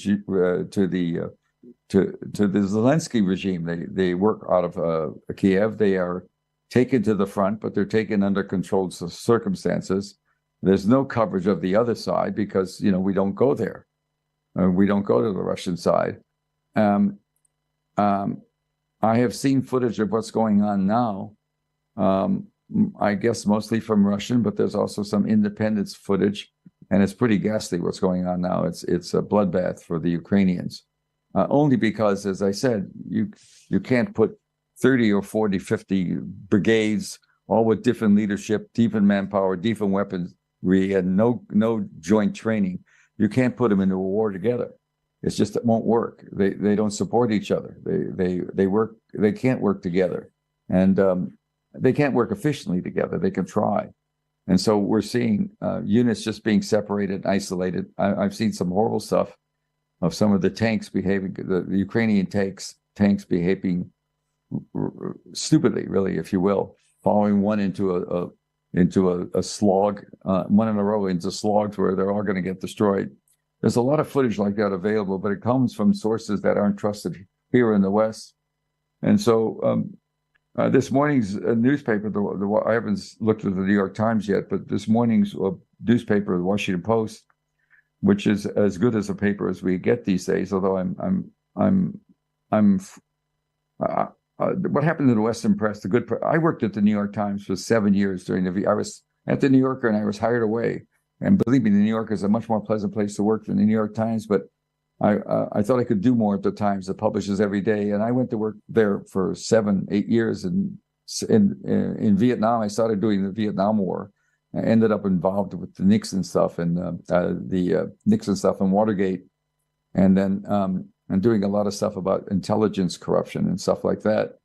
Zelensky regime. They work out of Kiev. They are taken to the front, but they're taken under controlled circumstances. There's no coverage of the other side because we don't go there. We don't go to the Russian side. I have seen footage of what's going on now. I guess mostly from Russian, but there's also some independence footage, and it's pretty ghastly what's going on now. It's a bloodbath for the Ukrainians, only because, as I said, you can't put 30 or 40, 50 brigades, all with different leadership, different manpower, different weaponry, and no joint training. You can't put them into a war together. It's just, it won't work. They don't support each other. They can't work together, and they can't work efficiently together. They can try. And so we're seeing units just being separated, isolated. I've seen some horrible stuff of some of the tanks behaving, the Ukrainian tanks behaving stupidly, really, if you will, following one into a slog, one in a row into slogs where they're all going to get destroyed. There's a lot of footage like that available, but it comes from sources that aren't trusted here in the West. And so this morning's newspaper, I haven't looked at the New York Times yet, but this morning's newspaper, the Washington Post, which is as good as a paper as we get these days, although what happened to the Western press, I worked at the New York Times for 7 years I was at the New Yorker and I was hired away. And believe me, the New Yorker is a much more pleasant place to work than the New York Times, but I thought I could do more at the Times that publishes every day. And I went to work there for 7-8 years. And in Vietnam, I started doing the Vietnam War. I ended up involved with the Nixon stuff and the Nixon stuff and Watergate. And then and doing a lot of stuff about intelligence corruption and stuff like that.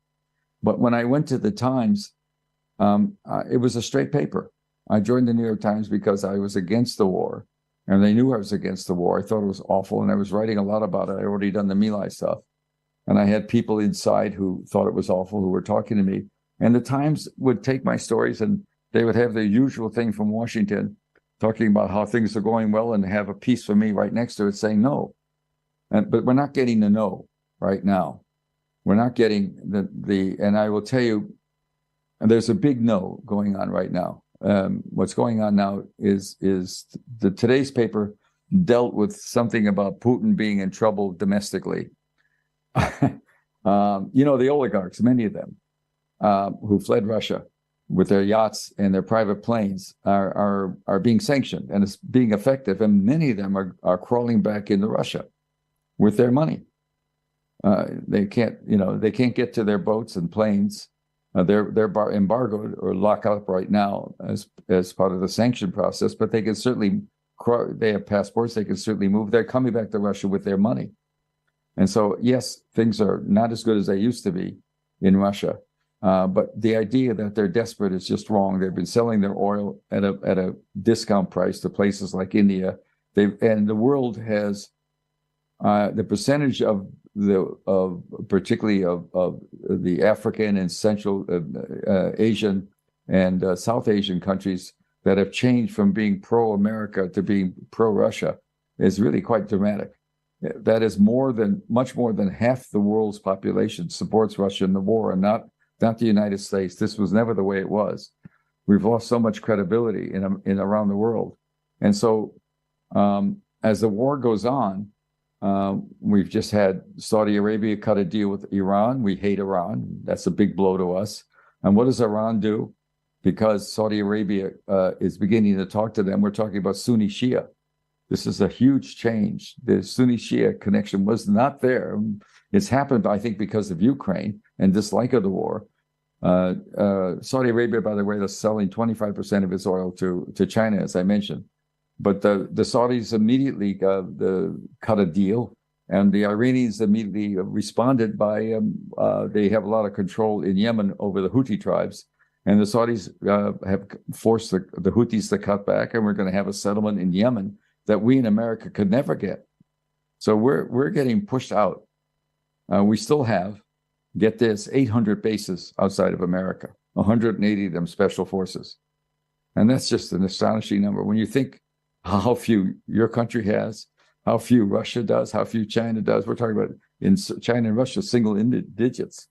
But when I went to the Times, it was a straight paper. I joined the New York Times because I was against the war, and they knew I was against the war. I thought it was awful, and I was writing a lot about it. I already done the My Lai stuff, and I had people inside who thought it was awful who were talking to me. And the Times would take my stories, and they would have the usual thing from Washington, talking about how things are going well, and have a piece for me right next to it saying no. But we're not getting the no right now. We're not getting and I will tell you, there's a big no going on right now. What's going on now is today's paper dealt with something about Putin being in trouble domestically. The oligarchs, many of them, who fled Russia with their yachts and their private planes are being sanctioned, and it's being effective. And many of them are crawling back into Russia with their money. They can't get to their boats and planes. They're embargoed or locked up right now as part of the sanction process, but they can certainly, they have passports, they can certainly move. They're coming back to Russia with their money. And so, yes, things are not as good as they used to be in Russia. But the idea that they're desperate is just wrong. They've been selling their oil at a discount price to places like India. And the world has the percentage particularly of the African and Central Asian and South Asian countries that have changed from being pro-America to being pro-Russia is really quite dramatic. That is much more than half the world's population supports Russia in the war, and not the United States. This was never the way it was. We've lost so much credibility in around the world, and so as the war goes on. We've just had Saudi Arabia cut a deal with Iran. We hate Iran. That's a big blow to us. And what does Iran do? because Saudi Arabia is beginning to talk to them. We're talking about Sunni Shia. This is a huge change. The Sunni Shia connection was not there. It's happened, I think, because of Ukraine and dislike of the war. Saudi Arabia, by the way, is selling 25% of its oil to China, as I mentioned. But the Saudis immediately cut a deal, and the Iranians immediately responded by they have a lot of control in Yemen over the Houthi tribes, and the Saudis have forced the Houthis to cut back, and we're going to have a settlement in Yemen that we in America could never get. So we're getting pushed out. We still have, get this, 800 bases outside of America, 180 of them special forces. And that's just an astonishing number. When you think how few your country has, how few Russia does, how few China does. We're talking about in China and Russia, single digits,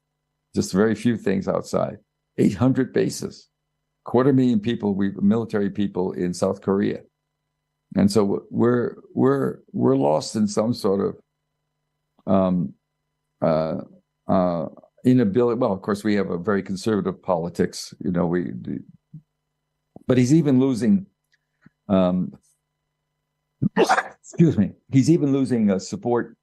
just very few things outside. 800 bases, 250,000 people, military people in South Korea. And so we're lost in some sort of inability. Well, of course, we have a very conservative politics, but he's even losing. Excuse me. He's even losing support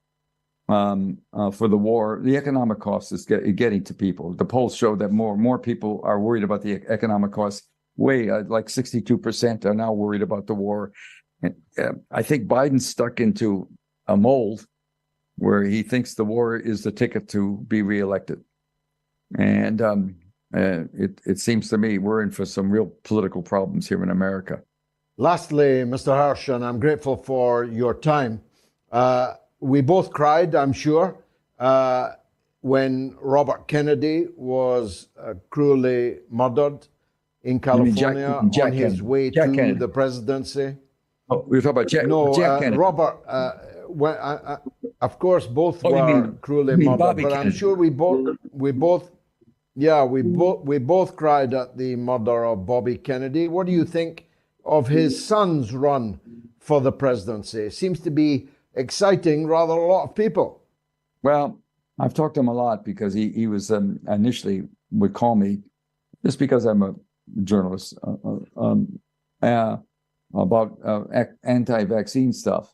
for the war. The economic cost is getting to people. The polls show that more people are worried about the economic costs. Like 62% are now worried about the war. And I think Biden's stuck into a mold where he thinks the war is the ticket to be reelected. And it seems to me we're in for some real political problems here in America. Lastly, Mr. Hersh, and I'm grateful for your time. We both cried, I'm sure, when Robert Kennedy was cruelly murdered in California on his way to the presidency. Oh, we were talking about Jack Kennedy. Robert, of course, both were cruelly murdered, Bobby but Kennedy. I'm sure we both cried at the murder of Bobby Kennedy. What do you think of his son's run for the presidency? Seems to be exciting rather a lot of people. Well, I've talked to him a lot because he was initially would call me just because I'm a journalist about anti-vaccine stuff.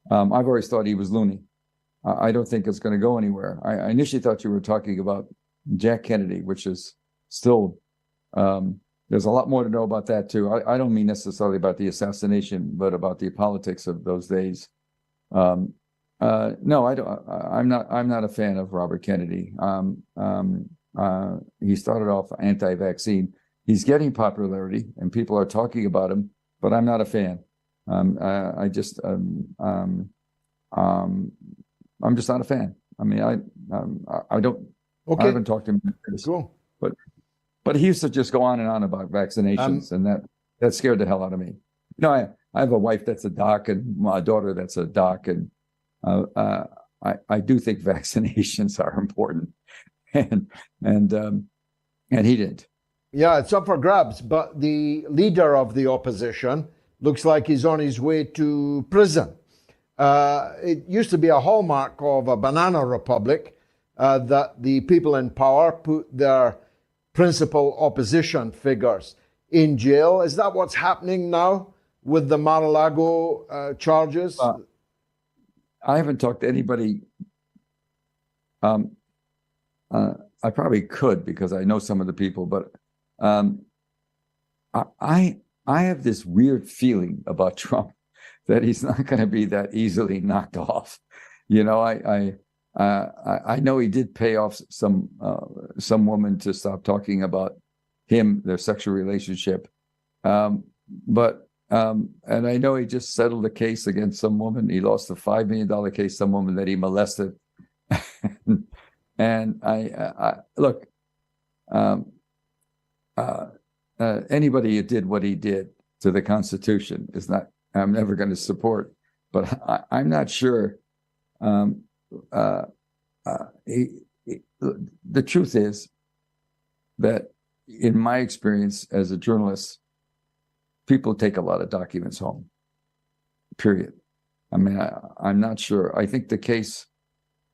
I've always thought he was loony. I don't think it's going to go anywhere. I initially thought you were talking about Jack Kennedy, which is still, there's a lot more to know about that too. I don't mean necessarily about the assassination, but about the politics of those days. No, I don't. I'm not a fan of Robert Kennedy. He started off anti-vaccine. He's getting popularity, and people are talking about him, but I'm not a fan. I'm just not a fan. I mean, I don't. Okay. I haven't talked to him. Cool. But he used to just go on and on about vaccinations, and that scared the hell out of me. I have a wife that's a doc and my daughter that's a doc, and I do think vaccinations are important, and he didn't. Yeah, it's up for grabs, but the leader of the opposition looks like he's on his way to prison. It used to be a hallmark of a banana republic that the people in power put their principal opposition figures in jail. Is that what's happening now with the Mar-a-Lago charges? I haven't talked to anybody. I probably could because I know some of the people, but I have this weird feeling about Trump that he's not going to be that easily knocked off. I know he did pay off some woman to stop talking about their sexual relationship, but and I know he just settled a case against some woman. He lost a $5 million case, some woman that he molested, and I look. Anybody who did what he did to the Constitution is not. I'm never going to support, but I'm not sure. The truth is that, in my experience as a journalist, people take a lot of documents home. Period. I mean, I'm not sure. I think the case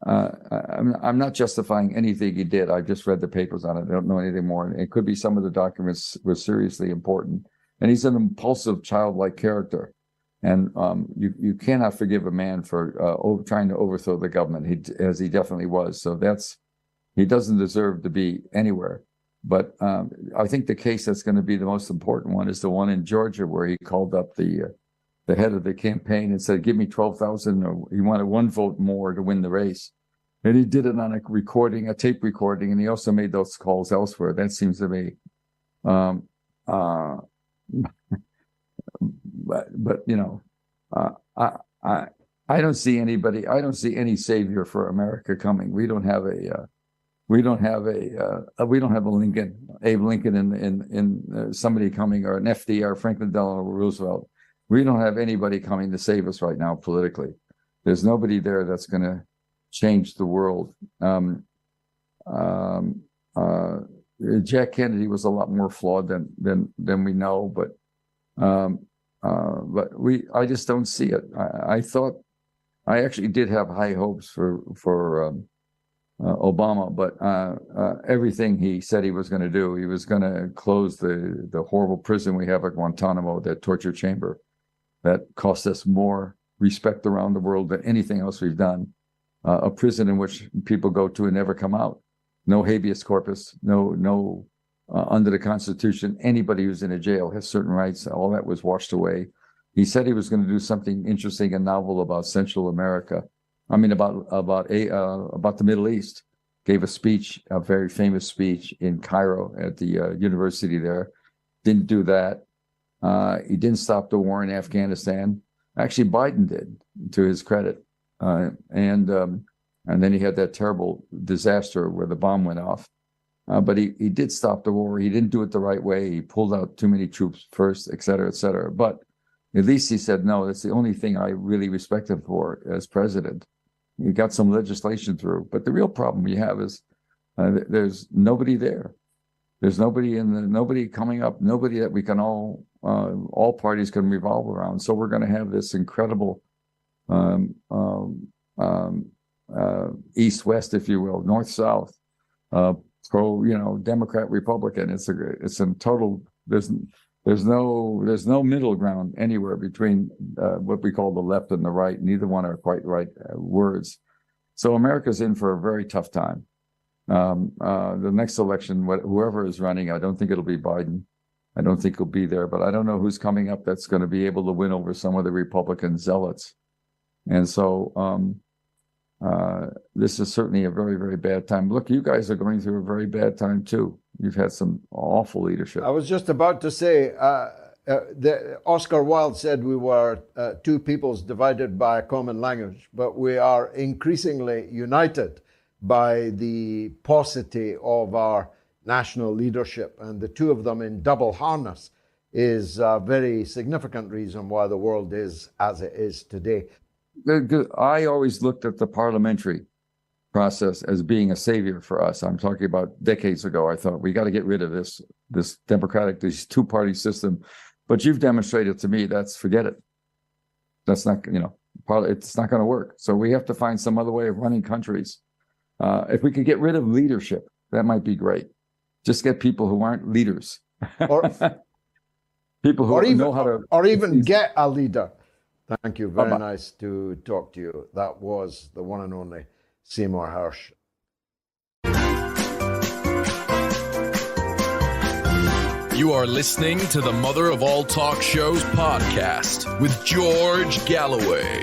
I'm not justifying anything he did. I've just read the papers on it. I don't know anything more. It could be some of the documents were seriously important. And he's an impulsive, childlike character. And you cannot forgive a man for trying to overthrow the government, as he definitely was. So he doesn't deserve to be anywhere. But I think the case that's going to be the most important one is the one in Georgia, where he called up the head of the campaign and said, give me 12,000, or he wanted one vote more to win the race. And he did it on a tape recording, and he also made those calls elsewhere. That seems to me, but I don't see anybody. I don't see any savior for America coming. We don't have a Lincoln, Abe Lincoln, in somebody coming, or an FDR, Franklin Delano Roosevelt. We don't have anybody coming to save us right now politically. There's nobody there that's going to change the world. Jack Kennedy was a lot more flawed than we know, but I just don't see it. I actually did have high hopes for Obama, but everything he said he was going to do, he was going to close the horrible prison we have at Guantanamo, that torture chamber that cost us more respect around the world than anything else we've done. A prison in which people go to and never come out. No habeas corpus, no under the Constitution, anybody who's in a jail has certain rights. All that was washed away. He said he was going to do something interesting and novel about Central America. I mean, about the Middle East. Gave a speech, a very famous speech in Cairo at the university there. Didn't do that. He didn't stop the war in Afghanistan. Actually, Biden did, to his credit. And then he had that terrible disaster where the bomb went off. But he did stop the war. He didn't do it the right way. He pulled out too many troops first, et cetera, et cetera. But at least he said, no, that's the only thing I really respect him for as president. He got some legislation through. But the real problem you have is there's nobody there. There's nobody coming up, nobody that we can all parties can revolve around. So we're going to have this incredible east-west, if you will, north-south, Democrat, Republican. It's a total. There's no middle ground anywhere between what we call the left and the right. Neither one are quite right words. So America's in for a very tough time. The next election, whoever is running, I don't think it'll be Biden. I don't think he'll be there, but I don't know who's coming up that's going to be able to win over some of the Republican zealots. And so this is certainly a very, very bad time. Look, you guys are going through a very bad time too. You've had some awful leadership. I was just about to say, Oscar Wilde said we were two peoples divided by a common language, but we are increasingly united by the paucity of our national leadership. And the two of them in double harness is a very significant reason why the world is as it is today. I always looked at the parliamentary process as being a savior for us. I'm talking about decades ago. I thought we got to get rid of this this two-party system. But you've demonstrated to me forget it. That's not, it's not going to work. So we have to find some other way of running countries. If we could get rid of leadership, that might be great. Just get people who aren't leaders. Or people who know how to... Or even get a leader. Thank you. Very nice to talk to you. That was the one and only Seymour Hersh. You are listening to the Mother of All Talk Shows podcast with George Galloway.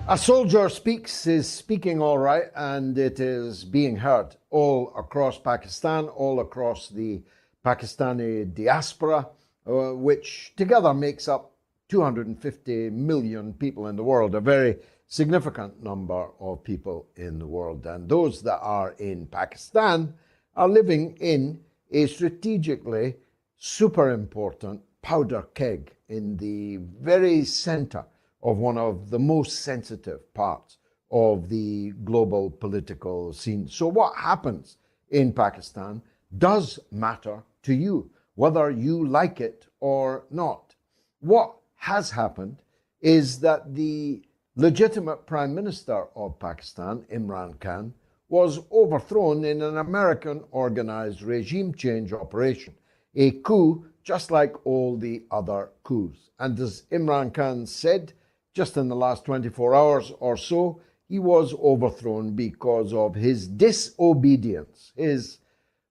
A soldier speaks is speaking all right, and it is being heard all across Pakistan, all across the Pakistani diaspora, which together makes up 250 million people in the world, a very significant number of people in the world. And those that are in Pakistan are living in a strategically super important powder keg in the very center of one of the most sensitive parts of the global political scene. So what happens in Pakistan does matter to you, whether you like it or not. What has happened is that the legitimate Prime Minister of Pakistan, Imran Khan, was overthrown in an American-organized regime change operation, a coup just like all the other coups. And as Imran Khan said, just in the last 24 hours or so, he was overthrown because of his disobedience, his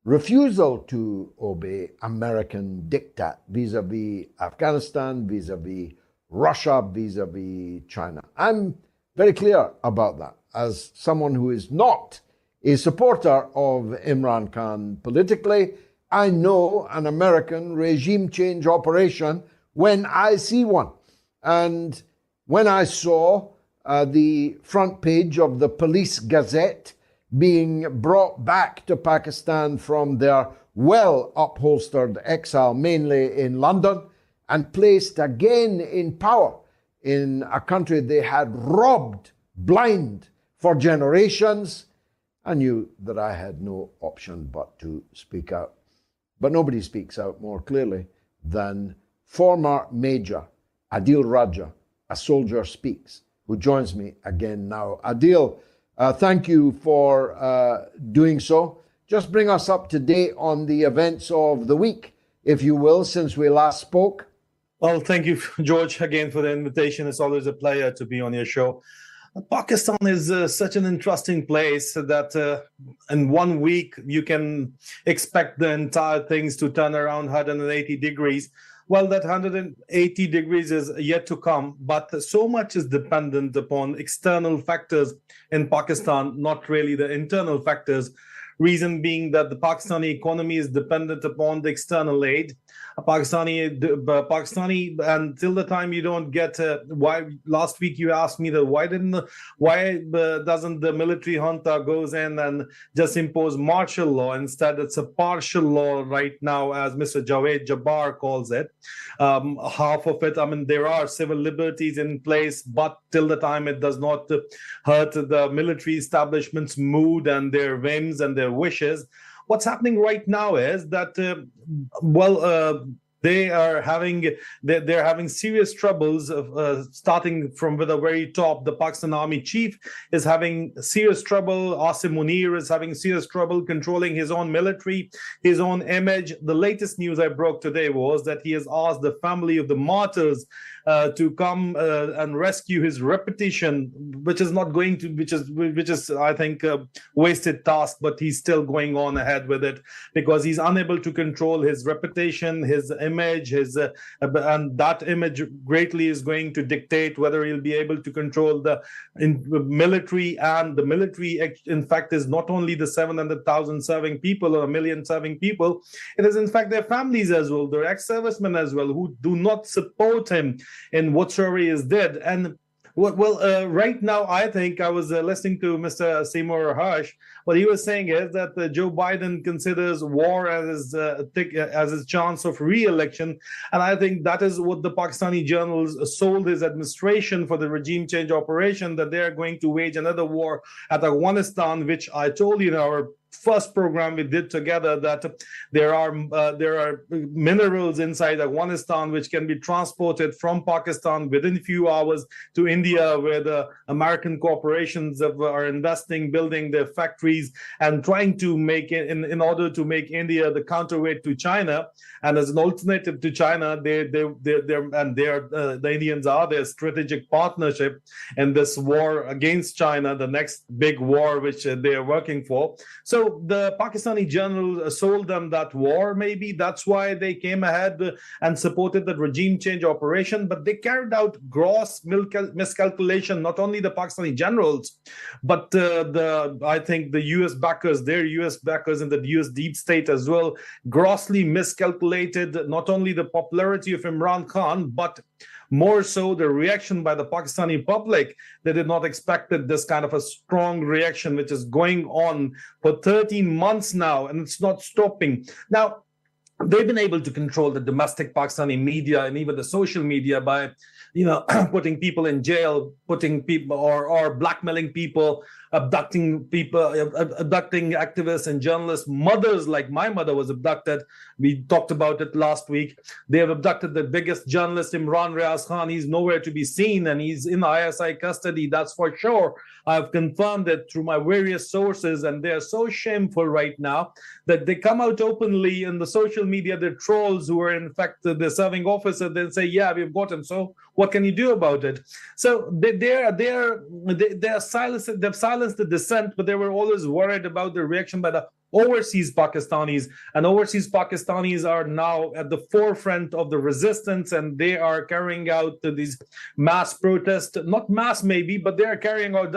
refusal to obey American diktat vis-a-vis Afghanistan, vis-a-vis Russia, vis-a-vis China. I'm very clear about that. As someone who is not a supporter of Imran Khan politically, I know an American regime change operation when I see one. And when I saw the front page of the Police Gazette being brought back to Pakistan from their well-upholstered exile, mainly in London, and placed again in power in a country they had robbed blind for generations, I knew that I had no option but to speak out. But nobody speaks out more clearly than former Major Adil Raja, A Soldier Speaks, who joins me again now. Adil, thank you for doing so. Just bring us up to date on the events of the week, if you will, since we last spoke. Well, thank you, George, again for the invitation. It's always a pleasure to be on your show. Pakistan is such an interesting place that in 1 week you can expect the entire things to turn around 180 degrees. Well, that 180 degrees is yet to come, but so much is dependent upon external factors in Pakistan, not really the internal factors. Reason being that the Pakistani economy is dependent upon the external aid. Pakistani, until the time you don't get why. Last week you asked me that why doesn't the military junta goes in and just impose martial law? Instead, it's a partial law right now, as Mr. Javed Jabbar calls it. Half of it, I mean, there are civil liberties in place, but till the time it does not hurt the military establishment's mood and their whims and their wishes. What's happening right now is that, they're having serious troubles of starting from the very top. The Pakistan Army chief is having serious trouble. Asim Munir is having serious trouble controlling his own military, his own image. The latest news I broke today was that he has asked the family of the martyrs to come and rescue his reputation, which is I think a wasted task, but he's still going on ahead with it because he's unable to control his reputation, his image, and that image greatly is going to dictate whether he'll be able to control the military. And the military, in fact, is not only the 700,000 serving people or 1 million serving people, it is in fact their families as well, their ex-servicemen as well, who do not support him in whatsoever he is did. And right now, I think I was listening to Mr. Seymour Hersh. What he was saying is that Joe Biden considers war as his chance of re-election. And I think that is what the Pakistani journals sold his administration for the regime change operation, that they're going to wage another war at Afghanistan, which I told you in our first program we did together that there are minerals inside Afghanistan which can be transported from Pakistan within a few hours to India, where the American corporations are investing, building their factories and trying to make it in order to make India the counterweight to China. And as an alternative to China, the Indians are their strategic partnership in this war against China, the next big war which they are working for. So the Pakistani journal sold them that war. Maybe that's why they came ahead and supported the regime change operation. But they carried out gross miscalculation, not only the Pakistani generals, but I think the U.S. backers, their U.S. backers in the U.S. deep state as well, grossly miscalculated not only the popularity of Imran Khan, but more so the reaction by the Pakistani public. They did not expect this kind of a strong reaction, which is going on for 13 months now, and it's not stopping. Now, they've been able to control the domestic Pakistani media and even the social media by, putting people in jail, putting people or blackmailing people abducting people, abducting activists and journalists. Mothers like my mother was abducted. We talked about it last week. They have abducted the biggest journalist, Imran Riaz Khan. He's nowhere to be seen, and he's in ISI custody. That's for sure. I've confirmed it through my various sources, and they're so shameful right now that they come out openly in the social media. They're trolls who are in fact the serving officer. They say, "Yeah, we've got him. So what can you do about it?" So they're silenced. They've silenced the dissent, but they were always worried about the reaction by the overseas Pakistanis, and overseas Pakistanis are now at the forefront of the resistance, and they are carrying out these mass protests. Not mass maybe, but they're carrying out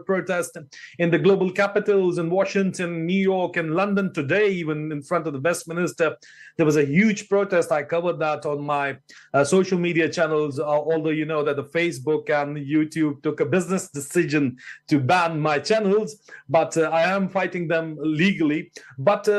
protests in the global capitals in Washington, New York, and London today, even in front of the Westminster. There was a huge protest. I covered that on my social media channels, although you know that the Facebook and YouTube took a business decision to ban my channels, but I am fighting them legally. But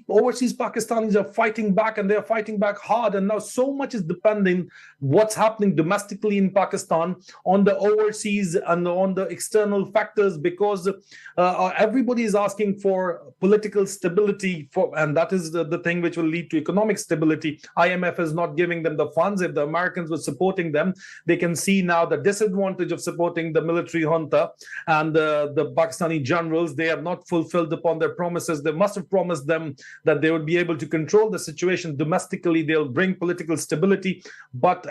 overseas Pakistanis are fighting back, and they're fighting back hard. And now so much is depending what's happening domestically in Pakistan on the overseas and on the external factors, because everybody is asking for political stability, and that is the thing which will lead to economic stability. IMF is not giving them the funds. If the Americans were supporting them, they can see now the disadvantage of supporting the military junta and the Pakistani generals. They have not fulfilled upon their promises. They must have promised them that they would be able to control the situation domestically. They'll bring political stability,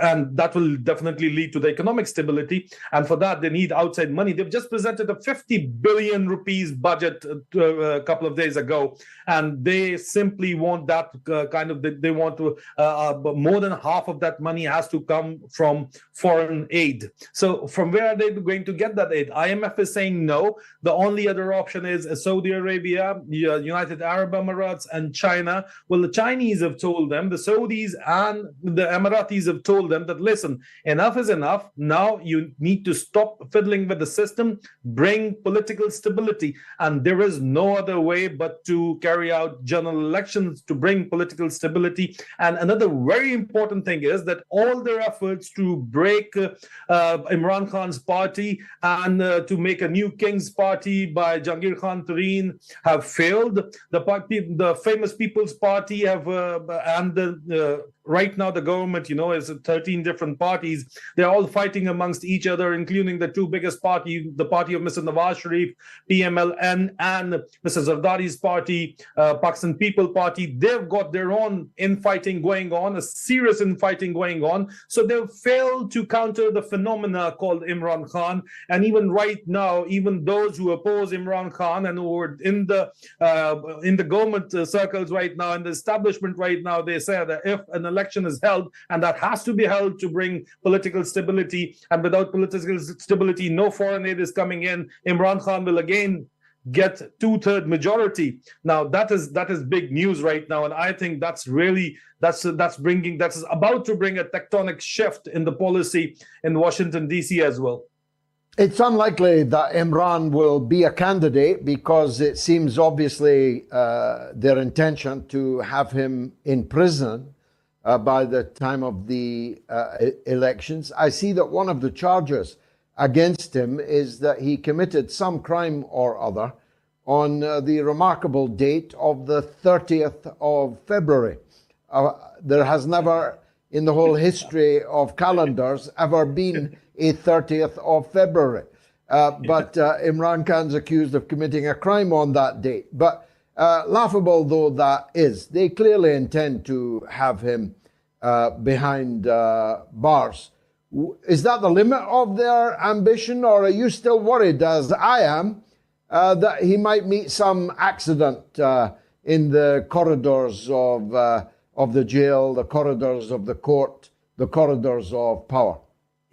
and that will definitely lead to the economic stability. And for that, they need outside money. They've just presented a 50 billion rupees budget a couple of days ago, and they simply want that they want to more than half of that money has to come from foreign aid. So from where are they going to get that aid? IMF is saying no. The only other option is Saudi Arabia, United Arab Emirates, and China. Well, the Chinese have told them, the Saudis and the Emiratis have told them that, listen, enough is enough. Now you need to stop fiddling with the system, bring political stability. And there is no other way but to carry out general elections to bring political stability. And another very important thing is that all their efforts to break Imran Khan's party and to make a new king's party by Jahangir Khan Tareen have failed. The famous People's Party have right now the government, is 13 different parties. They're all fighting amongst each other, including the two biggest parties, the party of Mr. Nawaz Sharif, PMLN, and Mr. Zardari's party, Pakistan People Party. They've got their own infighting going on, a serious infighting going on. So they've failed to counter the phenomena called Imran Khan. And even right now, even those who oppose Imran Khan and who are in the government circles right now, in the establishment right now, they say that if an election is held, and that has to be held to bring political stability, and without political stability, no foreign aid is coming in, Imran Khan will again get 2/3 majority. Now that is big news right now, and I think that's about to bring a tectonic shift in the policy in Washington DC as well. It's unlikely that Imran will be a candidate, because it seems obviously their intention to have him in prison by the time of the elections. I see that one of the charges against him is that he committed some crime or other on the remarkable date of the 30th of February. There has never, in the whole history of calendars, ever been a 30th of February. But Imran Khan's accused of committing a crime on that date. But laughable though that is, they clearly intend to have him behind bars. Is that the limit of their ambition, or are you still worried, as I am, that he might meet some accident in the corridors of the jail, the corridors of the court, the corridors of power?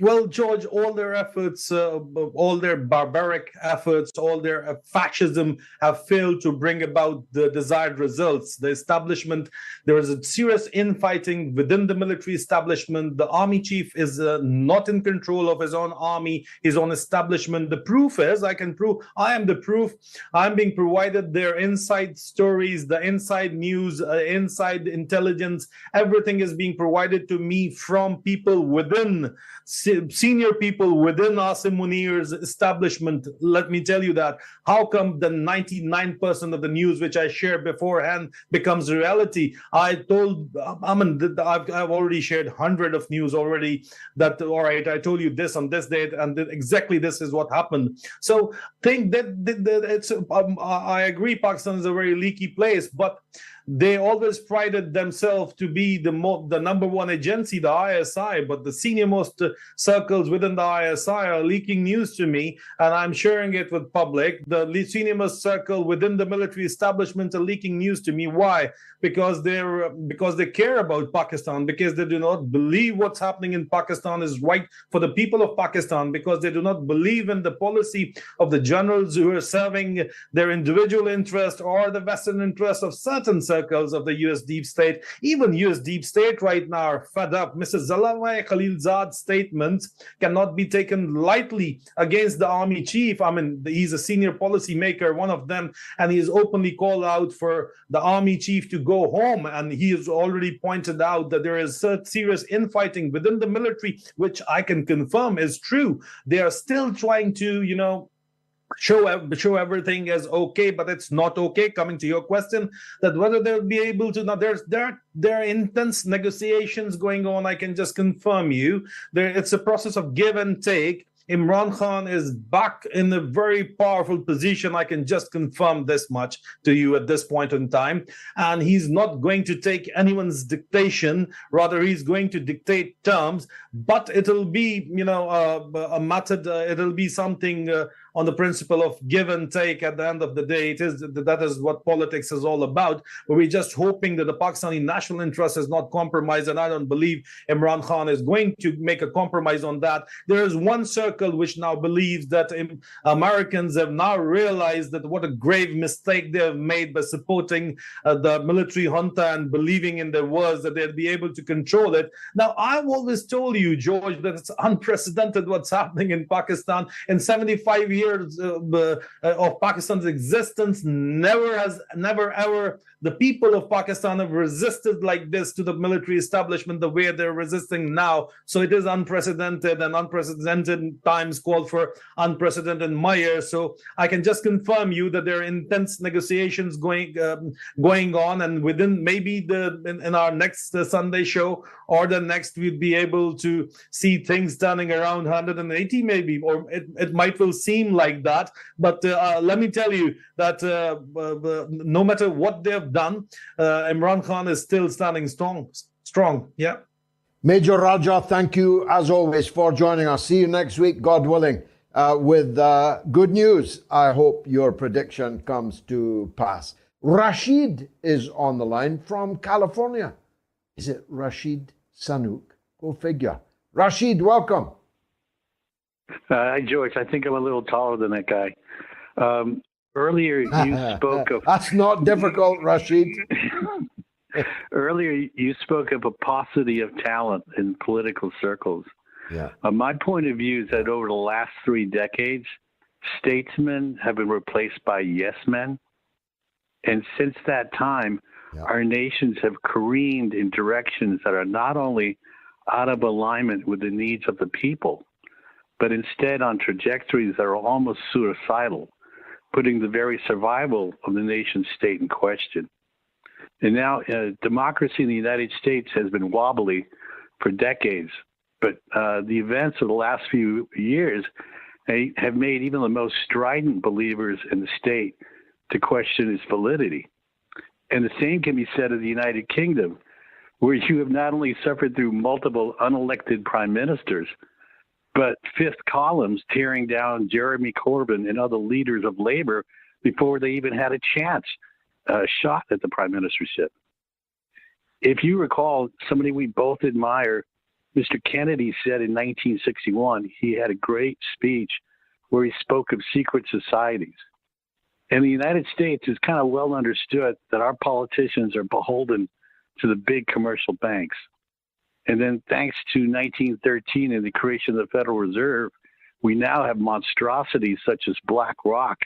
Well, George, all their efforts, all their barbaric efforts, all their fascism have failed to bring about the desired results. The establishment, there is a serious infighting within the military establishment. The army chief is not in control of his own army, his own establishment. The proof is, I am the proof. I'm being provided their inside stories, the inside news, inside intelligence. Everything is being provided to me from people within senior people within Asim Munir's establishment. Let me tell you that. How come the 99% of the news which I shared beforehand becomes reality? I've already shared 100 of news already that, all right, I told you this on this date, and exactly this is what happened. So think that it's, I agree, Pakistan is a very leaky place, but they always prided themselves to be the number one agency, the ISI, but the senior-most circles within the ISI are leaking news to me, and I'm sharing it with public. The senior-most circle within the military establishment are leaking news to me. Why? Because they care about Pakistan, because they do not believe what's happening in Pakistan is right for the people of Pakistan, because they do not believe in the policy of the generals who are serving their individual interest or the Western interest of certain circles of the US deep state. Even US deep state right now are fed up. Mr. Zalawai Khalilzad's statements cannot be taken lightly against the army chief. I mean, he's a senior policy maker, one of them, and he has openly called out for the army chief to go home. And he has already pointed out that there is serious infighting within the military, which I can confirm is true. They are still trying to, show everything as okay, but it's not okay. Coming to your question, that whether they'll be able to. Now, there are intense negotiations going on. I can just confirm you. It's a process of give and take. Imran Khan is back in a very powerful position. I can just confirm this much to you at this point in time. And he's not going to take anyone's dictation. Rather, he's going to dictate terms. But it'll be, a method. It'll be something on the principle of give and take. At the end of the day, that is what politics is all about. But we're just hoping that the Pakistani national interest is not compromised, and I don't believe Imran Khan is going to make a compromise on that. There is one circle which now believes that Americans have now realized that what a grave mistake they have made by supporting the military junta and believing in their words that they'll be able to control it. Now, I've always told you, George, that it's unprecedented what's happening in Pakistan. In 75 years of Pakistan's existence, never ever the people of Pakistan have resisted like this to the military establishment the way they're resisting now. So it is unprecedented, and unprecedented times call for unprecedented measures. So I can just confirm you that there are intense negotiations going on, and within maybe in our next Sunday show or the next, we'd be able to see things turning around 180 maybe, or it might will seem like that. But let me tell you that no matter what they have done, Imran Khan is still standing strong. Yeah. Major Raja, thank you as always for joining us. See you next week, God willing, with good news. I hope your prediction comes to pass. Rashid is on the line from California. Is it Rashid Sanook? Go figure. Rashid, welcome. Hi, George. I think I'm a little taller than that guy. Earlier, you spoke of... That's not difficult, Rashid. Earlier, you spoke of a paucity of talent in political circles. Yeah. My point of view is that over the last 3 decades, statesmen have been replaced by yes men. And since that time, our nations have careened in directions that are not only out of alignment with the needs of the people, but instead on trajectories that are almost suicidal, putting the very survival of the nation state in question. And now democracy in the United States has been wobbly for decades, but the events of the last few years have made even the most strident believers in the state to question its validity. And the same can be said of the United Kingdom, where you have not only suffered through multiple unelected prime ministers, but fifth columns tearing down Jeremy Corbyn and other leaders of labor before they even had a chance shot at the prime ministership. If you recall, somebody we both admire, Mr. Kennedy, said in 1961, he had a great speech where he spoke of secret societies. And the United States is kind of well understood that our politicians are beholden to the big commercial banks. And then thanks to 1913 and the creation of the Federal Reserve, we now have monstrosities such as BlackRock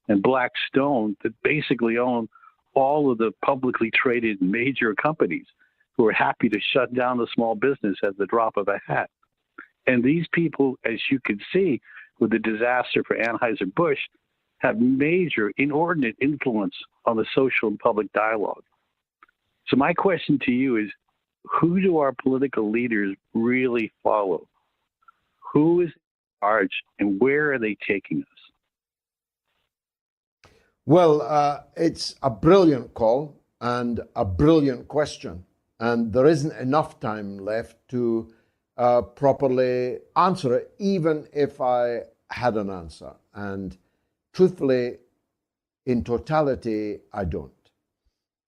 and Blackstone that basically own all of the publicly traded major companies who are happy to shut down the small business at the drop of a hat. And these people, as you can see with the disaster for Anheuser-Busch, have major inordinate influence on the social and public dialogue. So my question to you is, who do our political leaders really follow? Who is in charge, and where are they taking us? Well, it's a brilliant call and a brilliant question. And there isn't enough time left to properly answer it, even if I had an answer. And truthfully, in totality, I don't.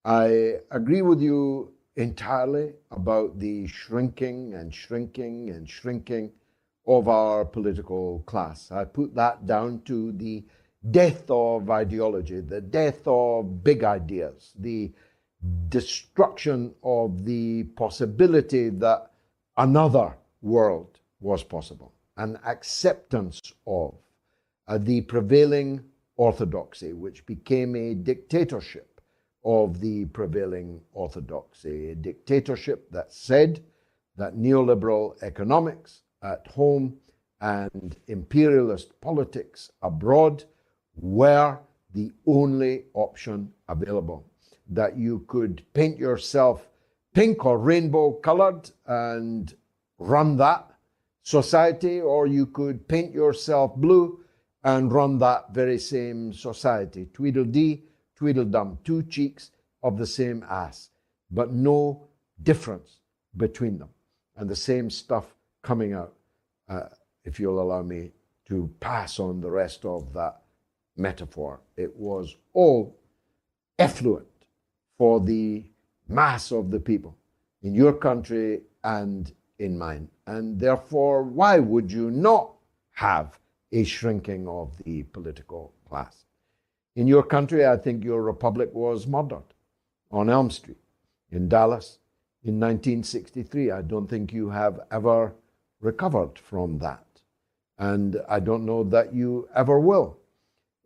I agree with you entirely about the shrinking and shrinking and shrinking of our political class. I put that down to the death of ideology, the death of big ideas, the destruction of the possibility that another world was possible, an acceptance of the prevailing orthodoxy, which became a dictatorship of the prevailing orthodoxy, a dictatorship that said that neoliberal economics at home and imperialist politics abroad were the only option available, that you could paint yourself pink or rainbow colored and run that society, or you could paint yourself blue and run that very same society. Tweedledee, Tweedledum, two cheeks of the same ass, but no difference between them, and the same stuff coming out, if you'll allow me to pass on the rest of that metaphor. It was all effluent for the mass of the people in your country and in mine. And therefore, why would you not have a shrinking of the political class? In your country, I think your republic was murdered on Elm Street in Dallas in 1963. I don't think you have ever recovered from that. And I don't know that you ever will.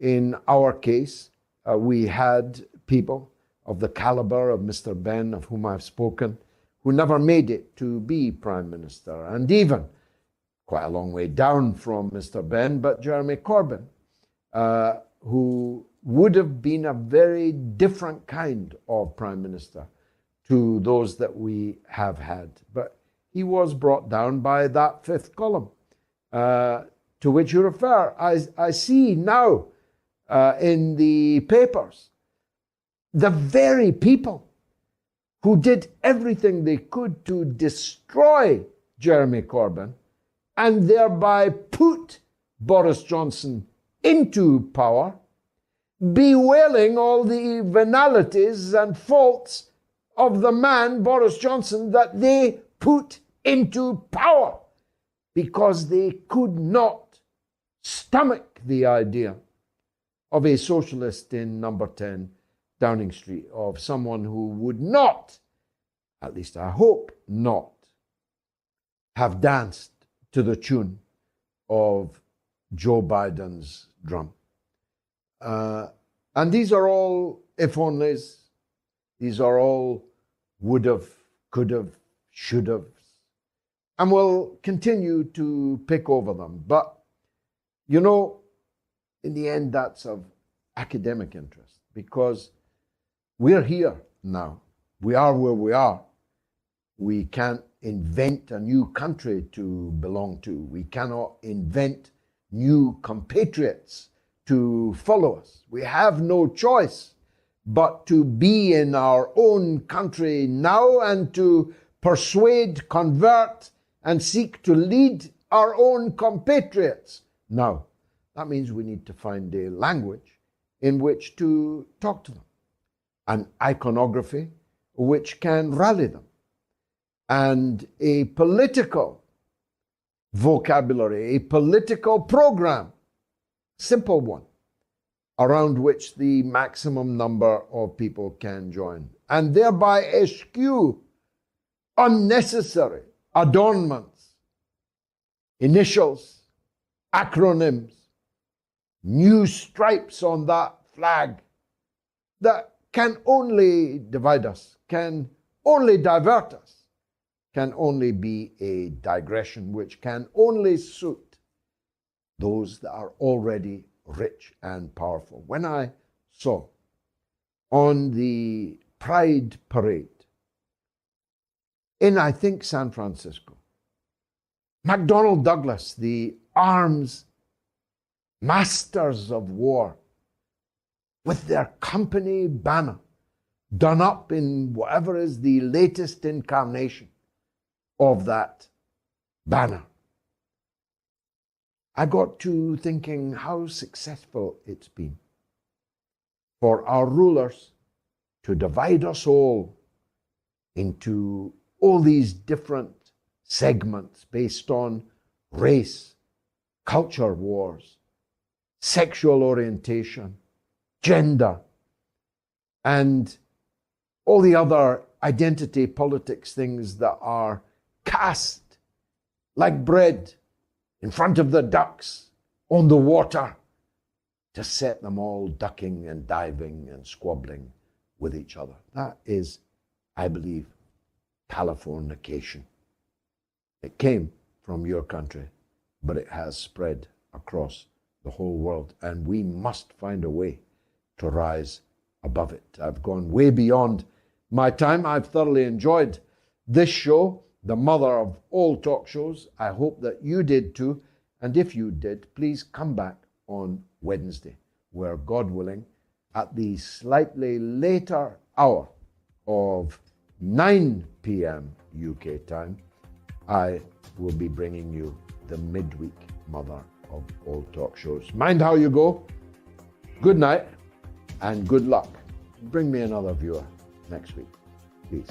In our case, we had people of the caliber of Mr. Benn, of whom I've spoken, who never made it to be Prime Minister, and even quite a long way down from Mr. Benn, but Jeremy Corbyn, who would have been a very different kind of Prime Minister to those that we have had. But he was brought down by that fifth column to which you refer. I see now in the papers the very people who did everything they could to destroy Jeremy Corbyn and thereby put Boris Johnson into power, bewailing all the venalities and faults of the man, Boris Johnson, that they put into power because they could not stomach the idea of a socialist in number 10 Downing Street, of someone who would not, at least I hope not, have danced to the tune of Joe Biden's drum. And these are all if-onlys. These are all would-have, could-have, should-have. And we'll continue to pick over them. But, you know, in the end, that's of academic interest, because we're here now. We are where we are. We can't invent a new country to belong to. We cannot invent new compatriots to follow us. We have no choice but to be in our own country now and to persuade, convert, and seek to lead our own compatriots now. That means we need to find a language in which to talk to them, an iconography which can rally them, and a political vocabulary, a political program, simple one, around which the maximum number of people can join, and thereby eschew unnecessary adornments, initials, acronyms, new stripes on that flag that can only divide us, can only divert us, can only be a digression which can only suit those that are already rich and powerful. When I saw on the Pride Parade in, I think, San Francisco, McDonnell Douglas, the arms masters of war, with their company banner done up in whatever is the latest incarnation of that banner, I got to thinking how successful it's been for our rulers to divide us all into all these different segments based on race, culture wars, sexual orientation, gender, and all the other identity politics things that are cast like bread in front of the ducks on the water to set them all ducking and diving and squabbling with each other. That is, I believe, Californication. It came from your country, but it has spread across the whole world, and we must find a way to rise above it. I've gone way beyond my time. I've thoroughly enjoyed this show, the mother of all talk shows. I hope that you did too. And if you did, please come back on Wednesday, where, God willing, at the slightly later hour of 9 p.m. UK time, I will be bringing you the midweek mother of all talk shows. Mind how you go. Good night and good luck. Bring me another viewer next week, please.